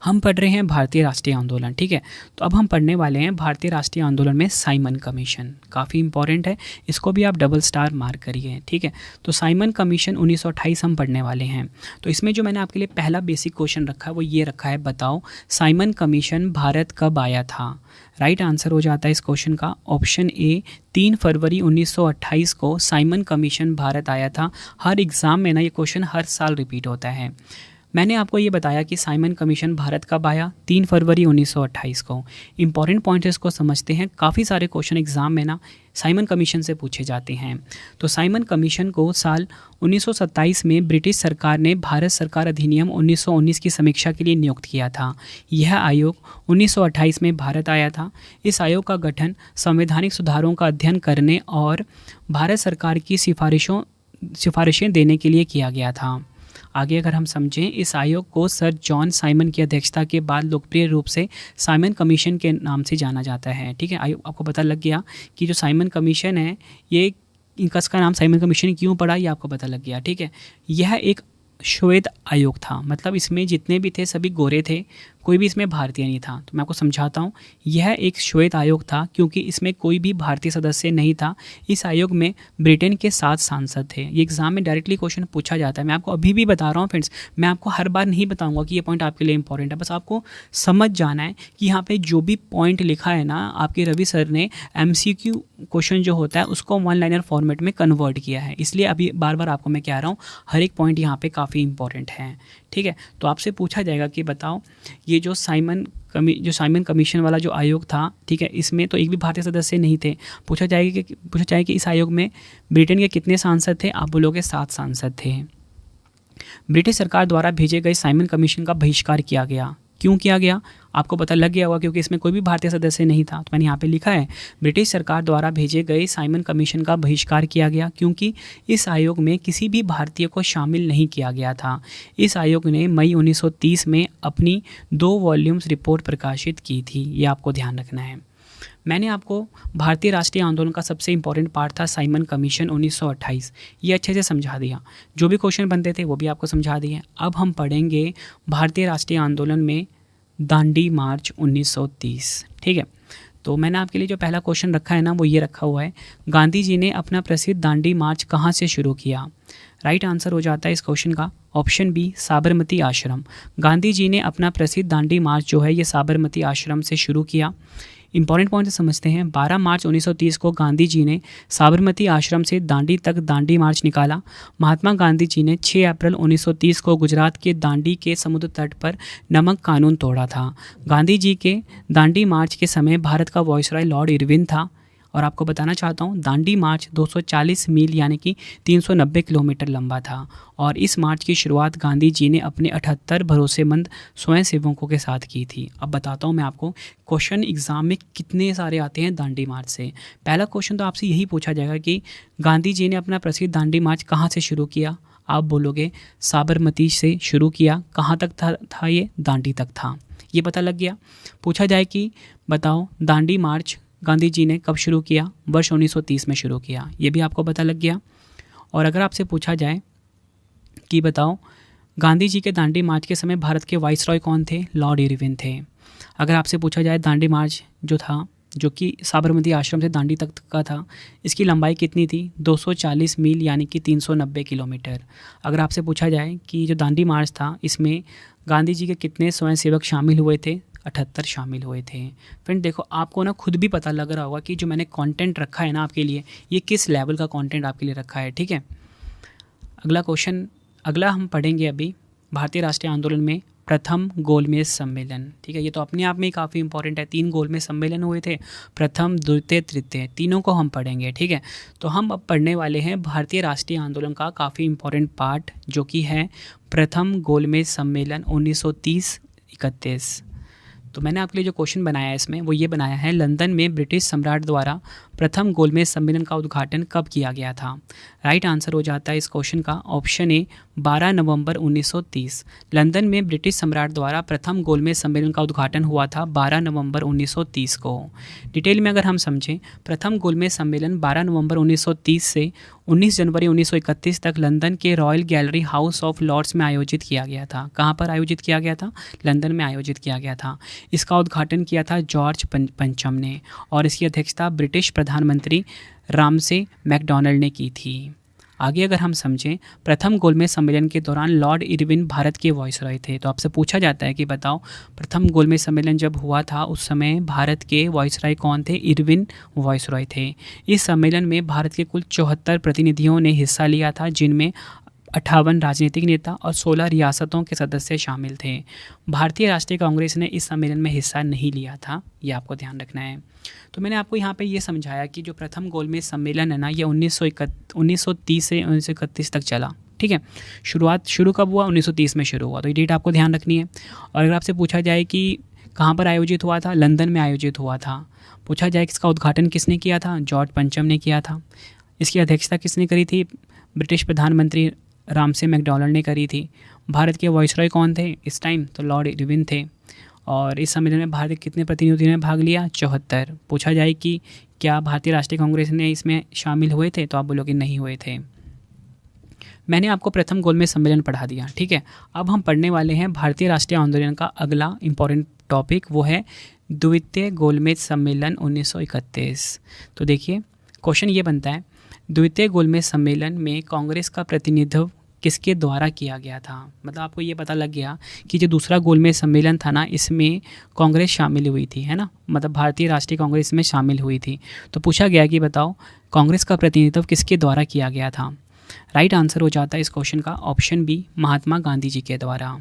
हम पढ़ रहे हैं भारतीय राष्ट्रीय आंदोलन, ठीक है। तो अब हम पढ़ने वाले हैं भारतीय राष्ट्रीय आंदोलन में साइमन कमीशन, काफ़ी इंपॉर्टेंट है, इसको भी आप डबल स्टार मार्क करिए, ठीक है। तो साइमन कमीशन 1928 हम पढ़ने वाले हैं। तो इसमें जो मैंने आपके लिए पहला बेसिक क्वेश्चन रखा है वो ये रखा है, बताओ साइमन कमीशन भारत कब आया था। राइट आंसर हो जाता है इस क्वेश्चन का ऑप्शन ए, 3 फरवरी 1928 को साइमन कमीशन भारत आया था। हर एग्ज़ाम में ना ये क्वेश्चन हर साल रिपीट होता है। मैंने आपको ये बताया कि साइमन कमीशन भारत कब आया, 3 फरवरी 1928 को। इंपॉर्टेंट पॉइंट इसको समझते हैं, काफ़ी सारे क्वेश्चन एग्जाम में ना साइमन कमीशन से पूछे जाते हैं। तो साइमन कमीशन को साल 1927 में ब्रिटिश सरकार ने भारत सरकार अधिनियम 1919 की समीक्षा के लिए नियुक्त किया था। यह आयोग 1928 में भारत आया था। इस आयोग का गठन संवैधानिक सुधारों का अध्ययन करने और भारत सरकार की सिफारिशें देने के लिए किया गया था। आगे अगर हम समझें, इस आयोग को सर जॉन साइमन की अध्यक्षता के बाद लोकप्रिय रूप से साइमन कमीशन के नाम से जाना जाता है, ठीक है। आयोग आपको पता लग गया कि जो साइमन कमीशन है ये इसका नाम साइमन कमीशन क्यों पड़ा, ये आपको पता लग गया, ठीक है। यह एक श्वेत आयोग था, मतलब इसमें जितने भी थे सभी गोरे थे, कोई भी इसमें भारतीय नहीं था। तो मैं आपको समझाता हूँ, यह एक श्वेत आयोग था क्योंकि इसमें कोई भी भारतीय सदस्य नहीं था। इस आयोग में ब्रिटेन के 7 सांसद थे। ये एग्जाम में डायरेक्टली क्वेश्चन पूछा जाता है। मैं आपको अभी भी बता रहा हूँ फ्रेंड्स, मैं आपको हर बार नहीं बताऊँगा कि ये पॉइंट आपके लिए इंपॉर्टेंट है, बस आपको समझ जाना है कि यहाँ पर जो भी पॉइंट लिखा है ना आपके रवि सर ने, MCQ क्वेश्चन जो होता है उसको 1 लाइनर फॉर्मेट में कन्वर्ट किया है। इसलिए अभी बार बार आपको मैं कह रहा हूँ, हर एक पॉइंट यहाँ पे काफ़ी इंपॉर्टेंट है, ठीक है। तो आपसे पूछा जाएगा कि बताओ ये जो साइमन कमीशन वाला जो आयोग था, ठीक है, इसमें तो एक भी भारतीय सदस्य नहीं थे। पूछा जाएगा कि इस आयोग में ब्रिटेन के कितने सांसद थे, आप बोलोगे 7 सांसद थे। ब्रिटिश सरकार द्वारा भेजे गए साइमन कमीशन का बहिष्कार किया गया। क्यों किया गया आपको पता लग गया होगा, क्योंकि इसमें कोई भी भारतीय सदस्य नहीं था। तो मैंने यहाँ पे लिखा है, ब्रिटिश सरकार द्वारा भेजे गए साइमन कमीशन का बहिष्कार किया गया क्योंकि इस आयोग में किसी भी भारतीय को शामिल नहीं किया गया था। इस आयोग ने मई 1930 में अपनी 2 वॉल्यूम्स रिपोर्ट प्रकाशित की थी। ये आपको ध्यान रखना है। मैंने आपको भारतीय राष्ट्रीय आंदोलन का सबसे इंपॉर्टेंट पार्ट था साइमन कमीशन 1928, ये अच्छे से समझा दिया। जो भी क्वेश्चन बनते थे वो भी आपको समझा दिए। अब हम पढ़ेंगे भारतीय राष्ट्रीय आंदोलन में दांडी मार्च 1930, ठीक है। तो मैंने आपके लिए जो पहला क्वेश्चन रखा है ना वो ये रखा हुआ है, गांधी जी ने अपना प्रसिद्ध दांडी मार्च कहाँ से शुरू किया। राइट आंसर हो जाता है इस क्वेश्चन का ऑप्शन बी, साबरमती आश्रम। गांधी जी ने अपना प्रसिद्ध दांडी मार्च जो है ये साबरमती आश्रम से शुरू किया। इंपॉर्टेंट पॉइंट समझते हैं, 12 मार्च 1930 को गांधी जी ने साबरमती आश्रम से दांडी तक दांडी मार्च निकाला। महात्मा गांधी जी ने 6 अप्रैल 1930 को गुजरात के दांडी के समुद्र तट पर नमक कानून तोड़ा था। गांधी जी के दांडी मार्च के समय भारत का वायसराय लॉर्ड इरविन था। और आपको बताना चाहता हूँ, दांडी मार्च 240 मील यानी कि 390 किलोमीटर लंबा था और इस मार्च की शुरुआत गांधी जी ने अपने 78 भरोसेमंद स्वयंसेवकों के साथ की थी। अब बताता हूँ मैं आपको, क्वेश्चन एग्जाम में कितने सारे आते हैं दांडी मार्च से। पहला क्वेश्चन तो आपसे यही पूछा जाएगा कि गांधी जी ने अपना प्रसिद्ध दांडी मार्च कहाँ से शुरू किया। आप बोलोगे साबरमती से शुरू किया। कहाँ तक था ये, दांडी तक था। ये पता लग गया। पूछा जाए कि बताओ दांडी मार्च गांधी जी ने कब शुरू किया, वर्ष 1930 में शुरू किया। ये भी आपको पता लग गया। और अगर आपसे पूछा जाए कि बताओ गांधी जी के दांडी मार्च के समय भारत के वाइसरॉय कौन थे, लॉर्ड इरविन थे। अगर आपसे पूछा जाए दांडी मार्च जो था, जो कि साबरमती आश्रम से दांडी तक का था, इसकी लंबाई कितनी थी, 240 मील यानी कि 390 किलोमीटर। अगर आपसे पूछा जाए कि जो दांडी मार्च था इसमें गांधी जी के कितने स्वयंसेवक शामिल हुए थे, 78 शामिल हुए थे। फ्रेंड देखो, आपको ना खुद भी पता लग रहा होगा कि जो मैंने कंटेंट रखा है ना आपके लिए, ये किस लेवल का कंटेंट आपके लिए रखा है, ठीक है। अगला हम पढ़ेंगे अभी भारतीय राष्ट्रीय आंदोलन में प्रथम गोलमेज सम्मेलन, ठीक है। ये तो अपने आप में ही काफ़ी इंपॉर्टेंट है। 3 गोलमेज सम्मेलन हुए थे, प्रथम, द्वितीय, तृतीय, तीनों को हम पढ़ेंगे, ठीक है। तो हम अब पढ़ने वाले हैं भारतीय राष्ट्रीय आंदोलन का काफ़ी इंपॉर्टेंट पार्ट, जो कि है प्रथम गोलमेज सम्मेलन 1930-31। तो मैंने आपके लिए जो क्वेश्चन बनाया है इसमें वो ये बनाया है, लंदन में ब्रिटिश सम्राट द्वारा प्रथम गोलमेज सम्मेलन का उद्घाटन कब किया गया था। राइट आंसर हो जाता है इस क्वेश्चन का ऑप्शन ए 12 नवंबर 1930। लंदन में ब्रिटिश सम्राट द्वारा प्रथम गोलमेज सम्मेलन का उद्घाटन हुआ था 12 नवंबर 1930 को। डिटेल में अगर हम समझें, प्रथम गोलमेज सम्मेलन 12 नवंबर 1930 से 19 जनवरी 1931 तक लंदन के Royal Gallery House of Lords में आयोजित किया गया था। कहाँ पर आयोजित किया गया था? लंदन में आयोजित किया गया था। इसका उद्घाटन किया था जॉर्ज पंचम ने और इसकी अध्यक्षता ब्रिटिश प्रधानमंत्री रामसे मैकडॉनल्ड ने की थी। आगे अगर हम समझें, प्रथम गोलमेज सम्मेलन के दौरान लॉर्ड इरविन भारत के वॉइसरॉय थे। तो आपसे पूछा जाता है कि बताओ, प्रथम गोलमेज सम्मेलन जब हुआ था उस समय भारत के वॉइसरॉय कौन थे? इरविन वॉइसरॉय थे। इस सम्मेलन में भारत के कुल 74 प्रतिनिधियों ने हिस्सा लिया था, जिनमें 58 राजनीतिक नेता और 16 रियासतों के सदस्य शामिल थे। भारतीय राष्ट्रीय कांग्रेस ने इस सम्मेलन में हिस्सा नहीं लिया था, ये आपको ध्यान रखना है। तो मैंने आपको यहाँ पे ये समझाया कि जो प्रथम गोलमेज सम्मेलन है ना, ये 1930 से 1931 तक चला। ठीक है, शुरू कब हुआ? 1930 में शुरू हुआ। तो ये डेट आपको ध्यान रखनी है। और अगर आपसे पूछा जाए कि कहाँ पर आयोजित हुआ था, लंदन में आयोजित हुआ था। पूछा जाए कि इसका उद्घाटन किसने किया था? जॉर्ज पंचम ने किया था। इसकी अध्यक्षता किसने करी थी? ब्रिटिश प्रधानमंत्री रामसे मैकडॉनल्ड ने करी थी। भारत के वॉइसरॉय कौन थे इस टाइम? तो लॉर्ड इरविन थे। और इस सम्मेलन में भारत के कितने प्रतिनिधियों ने भाग लिया? 74। पूछा जाए कि क्या भारतीय राष्ट्रीय कांग्रेस ने इसमें शामिल हुए थे? तो आप बोलोगे नहीं हुए थे। मैंने आपको प्रथम गोलमेज सम्मेलन पढ़ा दिया। ठीक है, अब हम पढ़ने वाले हैं भारतीय राष्ट्रीय आंदोलन का अगला इंपॉर्टेंट टॉपिक, वो है द्वितीय गोलमेज सम्मेलन 1931। तो देखिए, क्वेश्चन ये बनता है, द्वितीय गोलमेज सम्मेलन में कांग्रेस का प्रतिनिधित्व किसके द्वारा किया गया था? मतलब आपको ये पता लग गया कि जो दूसरा गोलमेज सम्मेलन था ना, इसमें कांग्रेस शामिल हुई थी, है ना, मतलब भारतीय राष्ट्रीय कांग्रेस में शामिल हुई थी। तो पूछा गया कि बताओ, कांग्रेस का प्रतिनिधित्व किसके द्वारा किया गया था? राइट आंसर हो जाता है इस क्वेश्चन का ऑप्शन बी, महात्मा गांधी जी के द्वारा।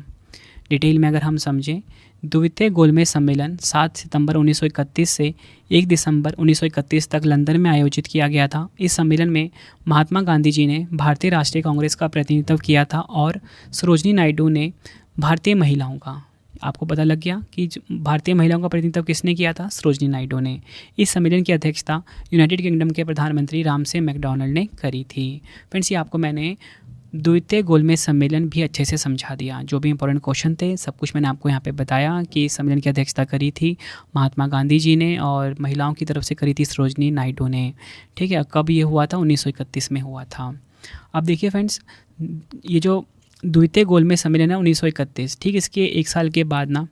डिटेल में अगर हम समझें, द्वितीय गोलमेज सम्मेलन 7 सितंबर 1931 से 1 दिसंबर 1931 तक लंदन में आयोजित किया गया था। इस सम्मेलन में महात्मा गांधी जी ने भारतीय राष्ट्रीय कांग्रेस का प्रतिनिधित्व किया था और सरोजिनी नायडू ने भारतीय महिलाओं का। आपको पता लग गया कि भारतीय महिलाओं का प्रतिनिधित्व किसने किया था? सरोजिनी नायडू ने। इस सम्मेलन की अध्यक्षता यूनाइटेड किंगडम के प्रधानमंत्री रामसे मैकडॉनल्ड ने करी थी। फ्रेंड्स, ये आपको मैंने द्वितीय गोलमेज सम्मेलन भी अच्छे से समझा दिया। जो भी इंपॉर्टेंट क्वेश्चन थे सब कुछ मैंने आपको यहाँ पे बताया कि इस सम्मेलन की अध्यक्षता करी थी महात्मा गांधी जी ने और महिलाओं की तरफ से करी थी सरोजिनी नायडू ने। ठीक है, कब ये हुआ था? 1931 में हुआ था। अब देखिए फ्रेंड्स, ये जो द्वितीय गोलमेज सम्मेलन है 1931, ठीक, इसके 1 साल के बाद ना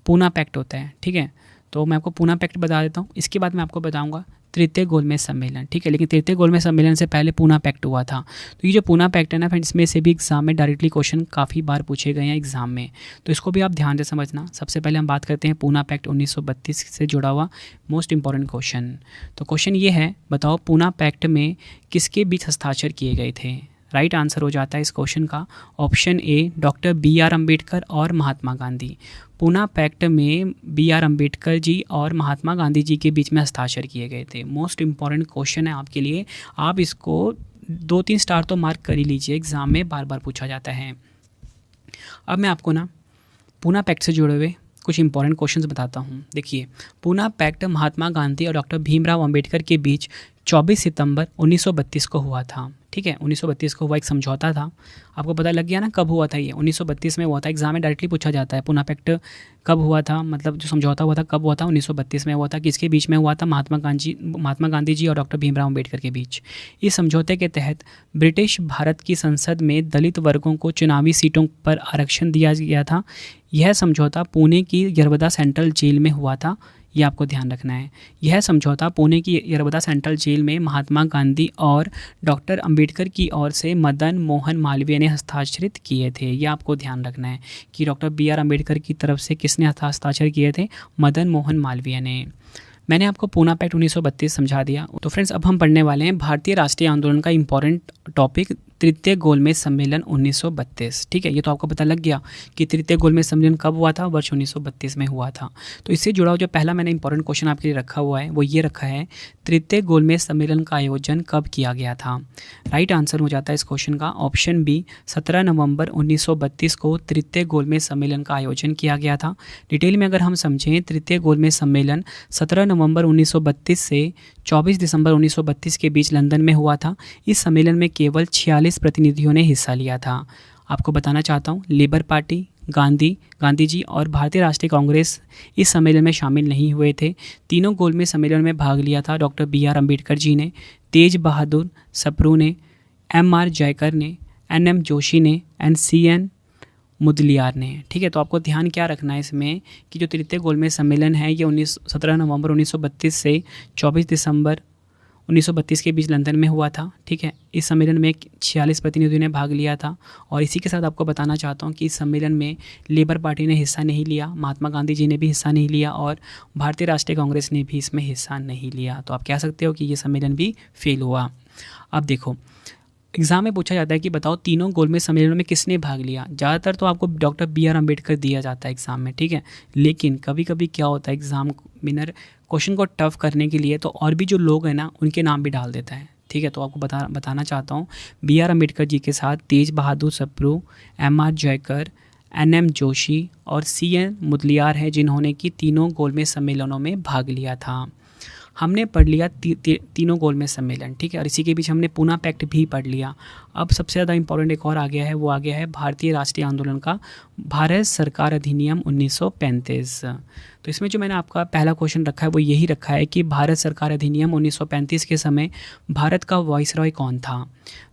पूना पैक्ट होता है। ठीक है, तो मैं आपको पूना पैक्ट बता देता हूँ, इसके बाद मैं आपको बताऊँगा तृतीय गोलमेज सम्मेलन। ठीक है, लेकिन तृतीय गोलमेज सम्मेलन से पहले पूना पैक्ट हुआ था। तो ये जो पूना पैक्ट है ना फ्रेंड्स, इसमें से भी एग्जाम में डायरेक्टली क्वेश्चन काफ़ी बार पूछे गए हैं एग्जाम में, तो इसको भी आप ध्यान से समझना। सबसे पहले हम बात करते हैं पूना पैक्ट 1932 से जुड़ा हुआ मोस्ट इंपॉर्टेंट क्वेश्चन। तो क्वेश्चन ये है, बताओ पूना पैक्ट में किसके बीच हस्ताक्षर किए गए थे? राइट आंसर हो जाता है इस क्वेश्चन का ऑप्शन ए, डॉक्टर BR अम्बेडकर और महात्मा गांधी। पूना पैक्ट में BR अम्बेडकर जी और महात्मा गांधी जी के बीच में हस्ताक्षर किए गए थे। मोस्ट इंपॉर्टेंट क्वेश्चन है आपके लिए, आप इसको 2-3 स्टार तो मार्क कर ही लीजिए, एग्जाम में बार बार पूछा जाता है। अब मैं आपको ना पूना पैक्ट से जुड़े हुए कुछ इंपॉर्टेंट क्वेश्चंस बताता हूँ। देखिए, पूना पैक्ट महात्मा गांधी और डॉक्टर भीमराव अंबेडकर के बीच 24 सितंबर 1932 को हुआ था। ठीक है, 1932 को हुआ, एक समझौता था। आपको पता लग गया ना कब हुआ था? ये 1932 में हुआ था। एग्जाम में डायरेक्टली पूछा जाता है पूना पैक्ट कब हुआ था, मतलब जो समझौता हुआ था कब हुआ था? 1932 में हुआ था। किसके बीच में हुआ था? महात्मा गांधी जी और डॉक्टर भीमराव अम्बेडकर के बीच। इस समझौते के तहत ब्रिटिश भारत की संसद में दलित वर्गों को चुनावी सीटों पर आरक्षण दिया गया था। यह समझौता पुणे की यरवदा सेंट्रल जेल में हुआ था, ये आपको ध्यान रखना है। यह समझौता पुणे की यरवदा सेंट्रल जेल में महात्मा गांधी और डॉक्टर अंबेडकर की ओर से मदन मोहन मालवीय ने हस्ताक्षरित किए थे। ये आपको ध्यान रखना है कि डॉक्टर BR अम्बेडकर की तरफ से किसने हस्ताक्षर किए थे? मदन मोहन मालवीय ने। मैंने आपको पूना पैक्ट 1932 समझा दिया। तो फ्रेंड्स, अब हम पढ़ने वाले हैं भारतीय राष्ट्रीय आंदोलन का इंपॉर्टेंट टॉपिक तृतीय गोलमेज सम्मेलन 1932। ठीक है, ये तो आपको पता लग गया कि तृतीय गोलमेज सम्मेलन कब हुआ था, वर्ष 1932 में हुआ था। तो इससे जुड़ा हुआ जो पहला मैंने इंपॉर्टेंट क्वेश्चन आपके लिए रखा हुआ है वो ये रखा है, तृतीय गोलमेज सम्मेलन का आयोजन कब किया गया था। राइट आंसर हो जाता है इस क्वेश्चन का ऑप्शन बी, 17 नवंबर 1932 को तृतीय गोलमेज सम्मेलन का आयोजन किया गया था। डिटेल में अगर हम समझें, तृतीय गोलमेज सम्मेलन 17 नवंबर 1932 से 24 दिसंबर 1932 के बीच लंदन में हुआ था। इस सम्मेलन में केवल 46 प्रतिनिधियों ने हिस्सा लिया था। आपको बताना चाहता हूँ, लेबर पार्टी, गांधी जी और भारतीय राष्ट्रीय कांग्रेस इस सम्मेलन में शामिल नहीं हुए थे। तीनों गोलमेज सम्मेलन में भाग लिया था डॉक्टर BR अम्बेडकर जी ने, तेज बहादुर सप्रू ने, MR जयकर ने, NM जोशी ने, CN मुदलियार ने। ठीक है, तो आपको ध्यान क्या रखना है इसमें कि जो तृतीय गोलमेज सम्मेलन है ये 17 नवंबर 1932 से 24 दिसंबर 1932 के बीच लंदन में हुआ था। ठीक है, इस सम्मेलन में 46 प्रतिनिधियों ने भाग लिया था। और इसी के साथ आपको बताना चाहता हूँ कि इस सम्मेलन में लेबर पार्टी ने हिस्सा नहीं लिया, महात्मा गांधी जी ने भी हिस्सा नहीं लिया और भारतीय राष्ट्रीय कांग्रेस ने भी इसमें हिस्सा नहीं लिया। तो आप कह सकते हो कि ये सम्मेलन भी फेल हुआ। अब देखो, एग्जाम में पूछा जाता है कि बताओ तीनों गोलमेज सम्मेलनों में किसने भाग लिया। ज़्यादातर तो आपको डॉक्टर BR अम्बेडकर दिया जाता है एग्जाम में। ठीक है, लेकिन कभी कभी क्या होता है, एग्जामिनर क्वेश्चन को टफ करने के लिए तो और भी जो लोग हैं ना उनके नाम भी डाल देता है। ठीक है, तो आपको बताना चाहता हूँ, BR अम्बेडकर जी के साथ तेज बहादुर सप्रू, MR जयकर, NM जोशी और CN मुदलियार हैं जिन्होंने कि तीनों गोलमेज सम्मेलनों में भाग लिया था। हमने पढ़ लिया तीनों गोलमेज सम्मेलन। ठीक है, और इसी के बीच हमने पूना पैक्ट भी पढ़ लिया। अब सबसे ज़्यादा इंपॉर्टेंट एक और आ गया है, वो आ गया है भारतीय राष्ट्रीय आंदोलन का भारत सरकार अधिनियम 1935। तो इसमें जो मैंने आपका पहला क्वेश्चन रखा है वो यही रखा है कि भारत सरकार अधिनियम 1935 के समय भारत का वाइसरॉय कौन था।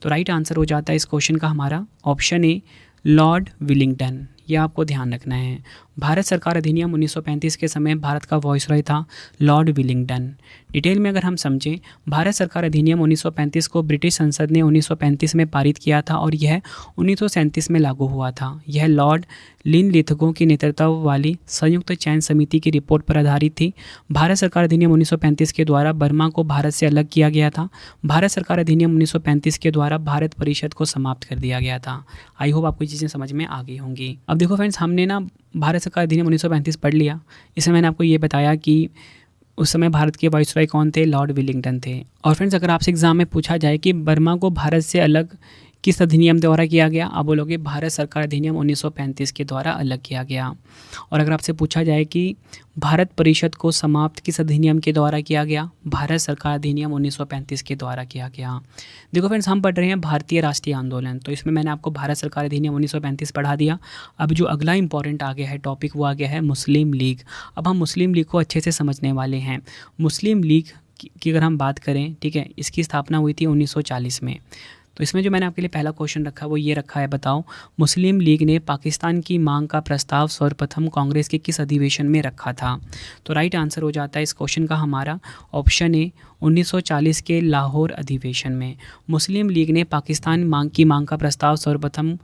तो राइट आंसर हो जाता है इस क्वेश्चन का हमारा ऑप्शन ए, लॉर्ड विलिंगटन। ये आपको ध्यान रखना है। भारत सरकार अधिनियम 1935 के समय भारत का वाइसरॉय था लॉर्ड विलिंगटन। डिटेल में अगर हम समझें, भारत सरकार अधिनियम 1935 को ब्रिटिश संसद ने 1935 में पारित किया था और यह 1937 में लागू हुआ था। यह लॉर्ड लिनलिथगो की नेतृत्व वाली संयुक्त चयन समिति की रिपोर्ट पर आधारित थी। भारत सरकार अधिनियम 1935 के द्वारा बर्मा को भारत से अलग किया गया था। भारत सरकार अधिनियम 1935 के द्वारा भारत परिषद को समाप्त कर दिया गया था। आई होप आपको ये चीज़ें समझ में आ गई होंगी। अब देखो फ्रेंड्स, हमने ना भारत सरकार अधिनियम 1935 पढ़ लिया। इसमें मैंने आपको ये बताया कि उस समय भारत के वाइसरॉय कौन थे, लॉर्ड विलिंगटन थे। और फ्रेंड्स, अगर आपसे एग्जाम में पूछा जाए कि बर्मा को भारत से अलग किस अधिनियम द्वारा किया गया, आप बोलोगे भारत सरकार अधिनियम 1935 के द्वारा अलग किया गया। और अगर आपसे पूछा जाए कि भारत परिषद को समाप्त किस अधिनियम के द्वारा किया गया, भारत सरकार अधिनियम 1935 के द्वारा किया गया। देखो फ्रेंड्स, हम पढ़ रहे हैं भारतीय राष्ट्रीय आंदोलन, तो इसमें मैंने आपको भारत सरकार अधिनियम 1935 पढ़ा दिया। अब जो अगला इंपॉर्टेंट आ गया है टॉपिक, वो आ गया है मुस्लिम लीग। अब हम मुस्लिम लीग को अच्छे से समझने वाले हैं। मुस्लिम लीग की अगर हम बात करें, ठीक है, इसकी स्थापना हुई थी 1940 में। तो इसमें जो मैंने आपके लिए पहला क्वेश्चन रखा वो ये रखा है, बताओ मुस्लिम लीग ने पाकिस्तान की मांग का प्रस्ताव सर्वप्रथम कांग्रेस के किस अधिवेशन में रखा था। तो राइट आंसर हो जाता है इस क्वेश्चन का हमारा ऑप्शन ए, 1940 के लाहौर अधिवेशन में मुस्लिम लीग ने पाकिस्तान की मांग का प्रस्ताव सर्वप्रथम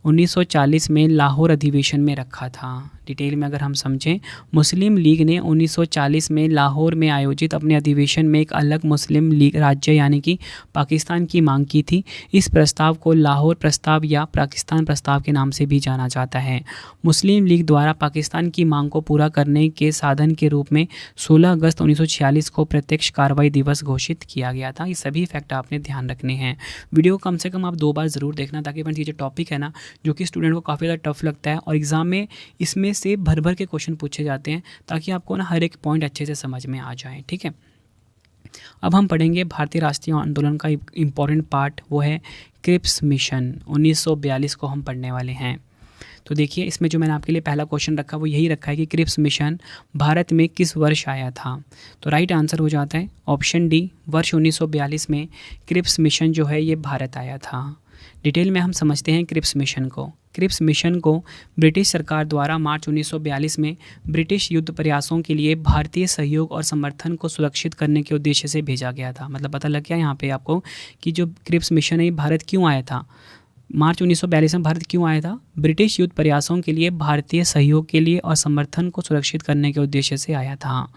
1940 में लाहौर अधिवेशन में रखा था। डिटेल में अगर हम समझें, मुस्लिम लीग ने 1940 में लाहौर में आयोजित अपने अधिवेशन में एक अलग मुस्लिम लीग राज्य यानी कि पाकिस्तान की मांग की थी। इस प्रस्ताव को लाहौर प्रस्ताव या पाकिस्तान प्रस्ताव के नाम से भी जाना जाता है। मुस्लिम लीग द्वारा पाकिस्तान की मांग को पूरा करने के साधन के रूप में 16 अगस्त 1946 को प्रत्यक्ष कार्रवाई दिवस घोषित किया गया था। ये सभी फैक्ट आपने ध्यान रखने हैं। वीडियो कम से कम आप 2 बार ज़रूर देखना, ताकि फ्रेंड्स ये जो टॉपिक है ना, जो कि स्टूडेंट को काफ़ी ज़्यादा टफ लगता है और एग्ज़ाम में इसमें से भर भर के क्वेश्चन पूछे जाते हैं, ताकि आपको ना हर एक पॉइंट अच्छे से समझ में आ जाए। ठीक है, अब हम पढ़ेंगे भारतीय राष्ट्रीय आंदोलन का इम्पॉर्टेंट पार्ट, वो है क्रिप्स मिशन। 1942 को हम पढ़ने वाले हैं। तो देखिए, इसमें जो मैंने आपके लिए पहला क्वेश्चन रखा वो यही रखा है कि क्रिप्स मिशन भारत में किस वर्ष आया था। तो राइट आंसर हो जाता है ऑप्शन डी, वर्ष 1942 में क्रिप्स मिशन जो है ये भारत आया था। डिटेल में हम समझते हैं क्रिप्स मिशन को। क्रिप्स मिशन को ब्रिटिश सरकार द्वारा मार्च 1942 में ब्रिटिश युद्ध प्रयासों के लिए भारतीय सहयोग और समर्थन को सुरक्षित करने के उद्देश्य से भेजा गया था। मतलब पता लग गया यहाँ पे आपको कि जो क्रिप्स मिशन है भारत क्यों आया था, मार्च 1942 में भारत क्यों आया था। ब्रिटिश युद्ध प्रयासों के लिए भारतीय सहयोग के लिए और समर्थन को सुरक्षित करने के उद्देश्य से आया था।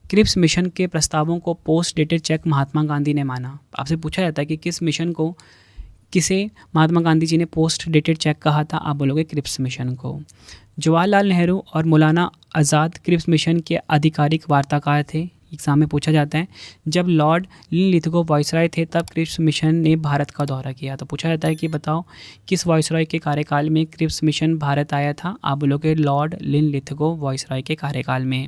क्रिप्स मिशन के प्रस्तावों को post dated cheque Mahatma Gandhi ने माना। आपसे पूछा जाता है कि किस मिशन को किसे महात्मा गांधी जी ने पोस्ट डेटेड चेक कहा था? आप बोलोगे क्रिप्स मिशन को। जवाहरलाल नेहरू और मौलाना आज़ाद क्रिप्स मिशन के आधिकारिक वार्ताकार थे। एग्जाम में पूछा जाता है। जब लॉर्ड लिथगो वायसराय थे तब क्रिप्स मिशन ने भारत का दौरा किया। तो पूछा जाता है कि बताओ किस वायसराय के कार्यकाल में क्रिप्स मिशन भारत आया था? आप बोलोगे लॉर्ड लिथगो वायसराय के कार्यकाल में।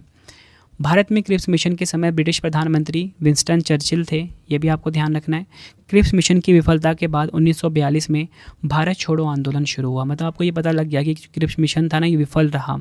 भारत में क्रिप्स मिशन के समय ब्रिटिश प्रधानमंत्री विंस्टन चर्चिल थे, ये भी आपको ध्यान रखना है। क्रिप्स मिशन की विफलता के बाद 1942 में भारत छोड़ो आंदोलन शुरू हुआ। मतलब आपको ये पता लग गया कि क्रिप्स मिशन था ना, ये विफल रहा,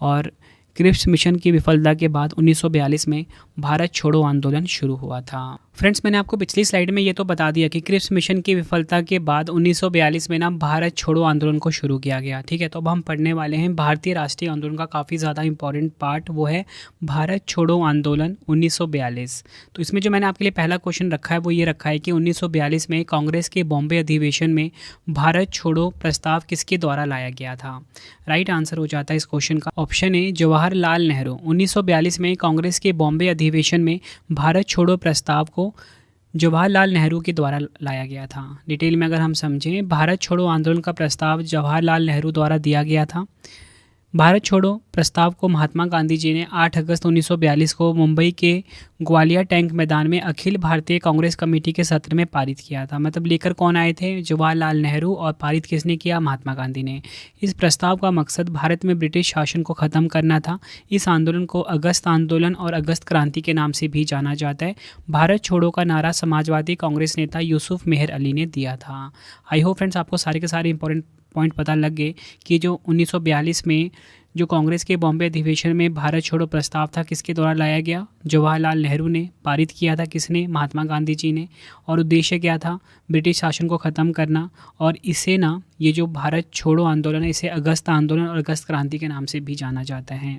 और क्रिप्स मिशन की विफलता के बाद 1942 में भारत छोड़ो आंदोलन शुरू हुआ था। फ्रेंड्स, मैंने आपको पिछली स्लाइड में ये तो बता दिया कि क्रिप्स मिशन की विफलता के बाद 1942 में ना भारत छोड़ो आंदोलन को शुरू किया गया। ठीक है, तो अब हम पढ़ने वाले हैं भारतीय राष्ट्रीय आंदोलन का काफ़ी ज़्यादा इंपॉर्टेंट पार्ट, वो है भारत छोड़ो आंदोलन 1942। तो इसमें जो मैंने आपके लिए पहला क्वेश्चन रखा है वो ये रखा है कि 1942 में कांग्रेस के बॉम्बे अधिवेशन में भारत छोड़ो प्रस्ताव किसके द्वारा लाया गया था? राइट आंसर हो जाता है इस क्वेश्चन का ऑप्शन ए, जवाहरलाल नेहरू। 1942 में कांग्रेस के बॉम्बे अधिवेशन में भारत छोड़ो प्रस्ताव को जवाहरलाल नेहरू के द्वारा लाया गया था। डिटेल में अगर हम समझें, भारत छोड़ो आंदोलन का प्रस्ताव जवाहरलाल नेहरू द्वारा दिया गया था। भारत छोड़ो प्रस्ताव को महात्मा गांधी जी ने 8 अगस्त 1942 को मुंबई के ग्वालियर टैंक मैदान में अखिल भारतीय कांग्रेस कमेटी के सत्र में पारित किया था। मतलब लेकर कौन आए थे? जवाहरलाल नेहरू। और पारित किसने किया? महात्मा गांधी ने। इस प्रस्ताव का मकसद भारत में ब्रिटिश शासन को ख़त्म करना था। इस आंदोलन को अगस्त आंदोलन और अगस्त क्रांति के नाम से भी जाना जाता है। भारत छोड़ो का नारा समाजवादी कांग्रेस नेता यूसुफ मेहर अली ने दिया था। आई होप फ्रेंड्स आपको सारे के सारे इंपॉर्टेंट पॉइंट पता लग गए कि जो 1942 में जो कांग्रेस के बॉम्बे अधिवेशन में भारत छोड़ो प्रस्ताव था किसके द्वारा लाया गया? जवाहरलाल नेहरू ने। पारित किया था किसने? महात्मा गांधी जी ने। और उद्देश्य क्या था? ब्रिटिश शासन को ख़त्म करना। और इसे ना, ये जो भारत छोड़ो आंदोलन है, इसे अगस्त आंदोलन और अगस्त क्रांति के नाम से भी जाना जाता है।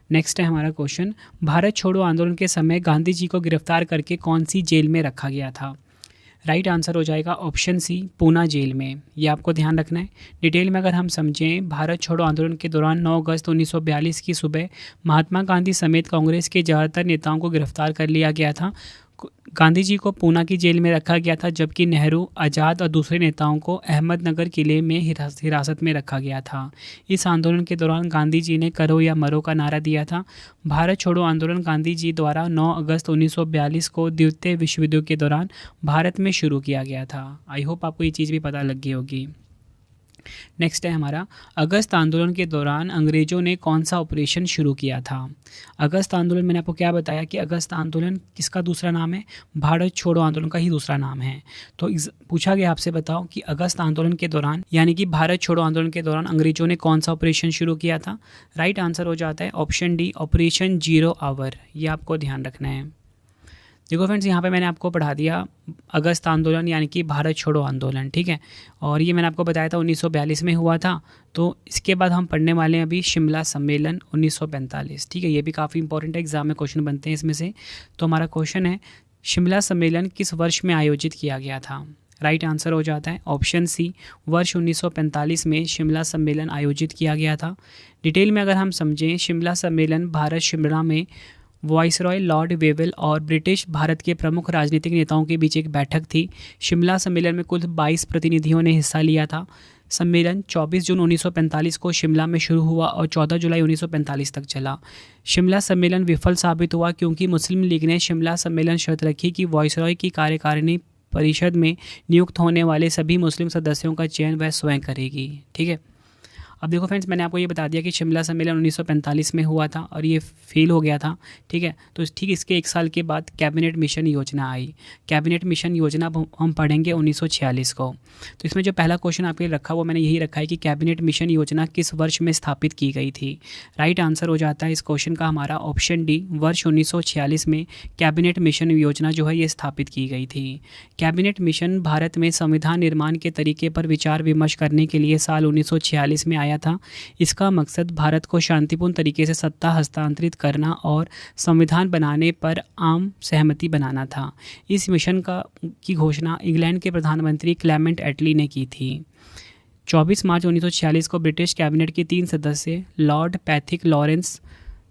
नेक्स्ट है हमारा क्वेश्चन, भारत छोड़ो आंदोलन के समय गांधी जी को गिरफ्तार करके कौन सी जेल में रखा गया था? राइट आंसर हो जाएगा ऑप्शन सी, पूना जेल में। ये आपको ध्यान रखना है। डिटेल में अगर हम समझें, भारत छोड़ो आंदोलन के दौरान 9 अगस्त 1942 की सुबह महात्मा गांधी समेत कांग्रेस के ज़्यादातर नेताओं को गिरफ्तार कर लिया गया था। गांधी जी को पूना की जेल में रखा गया था, जबकि नेहरू, आज़ाद और दूसरे नेताओं को अहमदनगर किले में हिरासत में रखा गया था। इस आंदोलन के दौरान गांधी जी ने करो या मरो का नारा दिया था। भारत छोड़ो आंदोलन गांधी जी द्वारा 9 अगस्त 1942 को द्वितीय विश्व युद्ध के दौरान भारत में शुरू किया गया था। आई होप आपको ये चीज़ भी पता लग गई होगी। नेक्स्ट है हमारा, अगस्त आंदोलन के दौरान अंग्रेज़ों ने कौन सा ऑपरेशन शुरू किया था? अगस्त आंदोलन, मैंने आपको क्या बताया कि अगस्त आंदोलन किसका दूसरा नाम है? भारत छोड़ो आंदोलन का ही दूसरा नाम है। तो पूछा गया आपसे, बताओ कि अगस्त आंदोलन के दौरान, यानी कि भारत छोड़ो आंदोलन के दौरान अंग्रेज़ों ने कौन सा ऑपरेशन शुरू किया था? राइट आंसर हो जाता है option D, operation zero hour. ये आपको ध्यान रखना है। देखो फ्रेंड्स, यहाँ पे मैंने आपको पढ़ा दिया अगस्त आंदोलन यानी कि भारत छोड़ो आंदोलन, ठीक है। और ये मैंने आपको बताया था 1942 में हुआ था। तो इसके बाद हम पढ़ने वाले हैं अभी शिमला सम्मेलन 1945, ठीक है। ये भी काफ़ी इंपॉर्टेंट है, एग्जाम में क्वेश्चन बनते हैं इसमें से। तो हमारा क्वेश्चन है, शिमला सम्मेलन किस वर्ष में आयोजित किया गया था? राइट आंसर हो जाता है ऑप्शन सी, वर्ष 1945 में शिमला सम्मेलन आयोजित किया गया था। डिटेल में अगर हम समझें, शिमला सम्मेलन भारत शिमला में वाइसरॉय लॉर्ड वेवेल और ब्रिटिश भारत के प्रमुख राजनीतिक नेताओं के बीच एक बैठक थी। शिमला सम्मेलन में कुल 22 प्रतिनिधियों ने हिस्सा लिया था। सम्मेलन 24 जून 1945 को शिमला में शुरू हुआ और 14 जुलाई 1945 तक चला। शिमला सम्मेलन विफल साबित हुआ क्योंकि मुस्लिम लीग ने शिमला सम्मेलन शर्त रखी कि वाइसरॉय की कार्यकारिणी परिषद में नियुक्त होने वाले सभी मुस्लिम सदस्यों का चयन वह स्वयं करेगी, ठीक है। अब देखो फ्रेंड्स, मैंने आपको ये बता दिया कि शिमला सम्मेलन 1945 में हुआ था और ये फेल हो गया था, ठीक है। तो ठीक इसके 1 साल के बाद कैबिनेट मिशन योजना आई। कैबिनेट मिशन योजना हम पढ़ेंगे 1946 को। तो इसमें जो पहला क्वेश्चन आपके रखा वो मैंने यही रखा है कि कैबिनेट मिशन योजना किस वर्ष में स्थापित की गई थी? राइट आंसर हो जाता है इस क्वेश्चन का हमारा ऑप्शन डी, वर्ष 1946 में कैबिनेट मिशन योजना जो है ये स्थापित की गई थी। कैबिनेट मिशन भारत में संविधान निर्माण के तरीके पर विचार विमर्श करने के लिए साल 1946 में आया था। इसका मकसद भारत को शांतिपूर्ण तरीके से सत्ता हस्तांतरित करना और संविधान बनाने पर आम सहमति बनाना था। इस मिशन की घोषणा इंग्लैंड के प्रधानमंत्री क्लेमेंट एटली ने की थी। 24 मार्च 1946 को ब्रिटिश कैबिनेट के 3 सदस्य Lord Pethick Lawrence,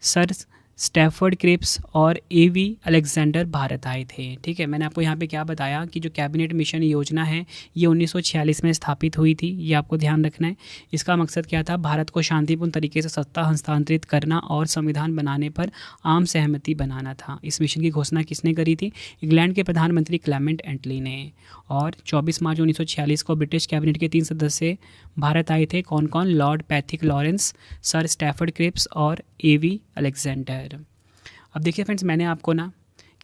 sir Stafford Cripps और एवी अलेक्जेंडर भारत आए थे। ठीक है, मैंने आपको यहाँ पे क्या बताया कि जो कैबिनेट मिशन योजना है ये 1946 में स्थापित हुई थी, ये आपको ध्यान रखना है। इसका मकसद क्या था? भारत को शांतिपूर्ण तरीके से सत्ता हस्तांतरित करना और संविधान बनाने पर आम सहमति बनाना था। इस मिशन की घोषणा किसने करी थी? इंग्लैंड के प्रधानमंत्री क्लेमेंट एटली ने। और 24 मार्च 1946 को ब्रिटिश कैबिनेट के 3 सदस्य भारत आए थे। कौन कौन? Lord Pethick Lawrence, sir Stafford Cripps और एवी अलेक्जेंडर। अब देखिए फ्रेंड्स, मैंने आपको ना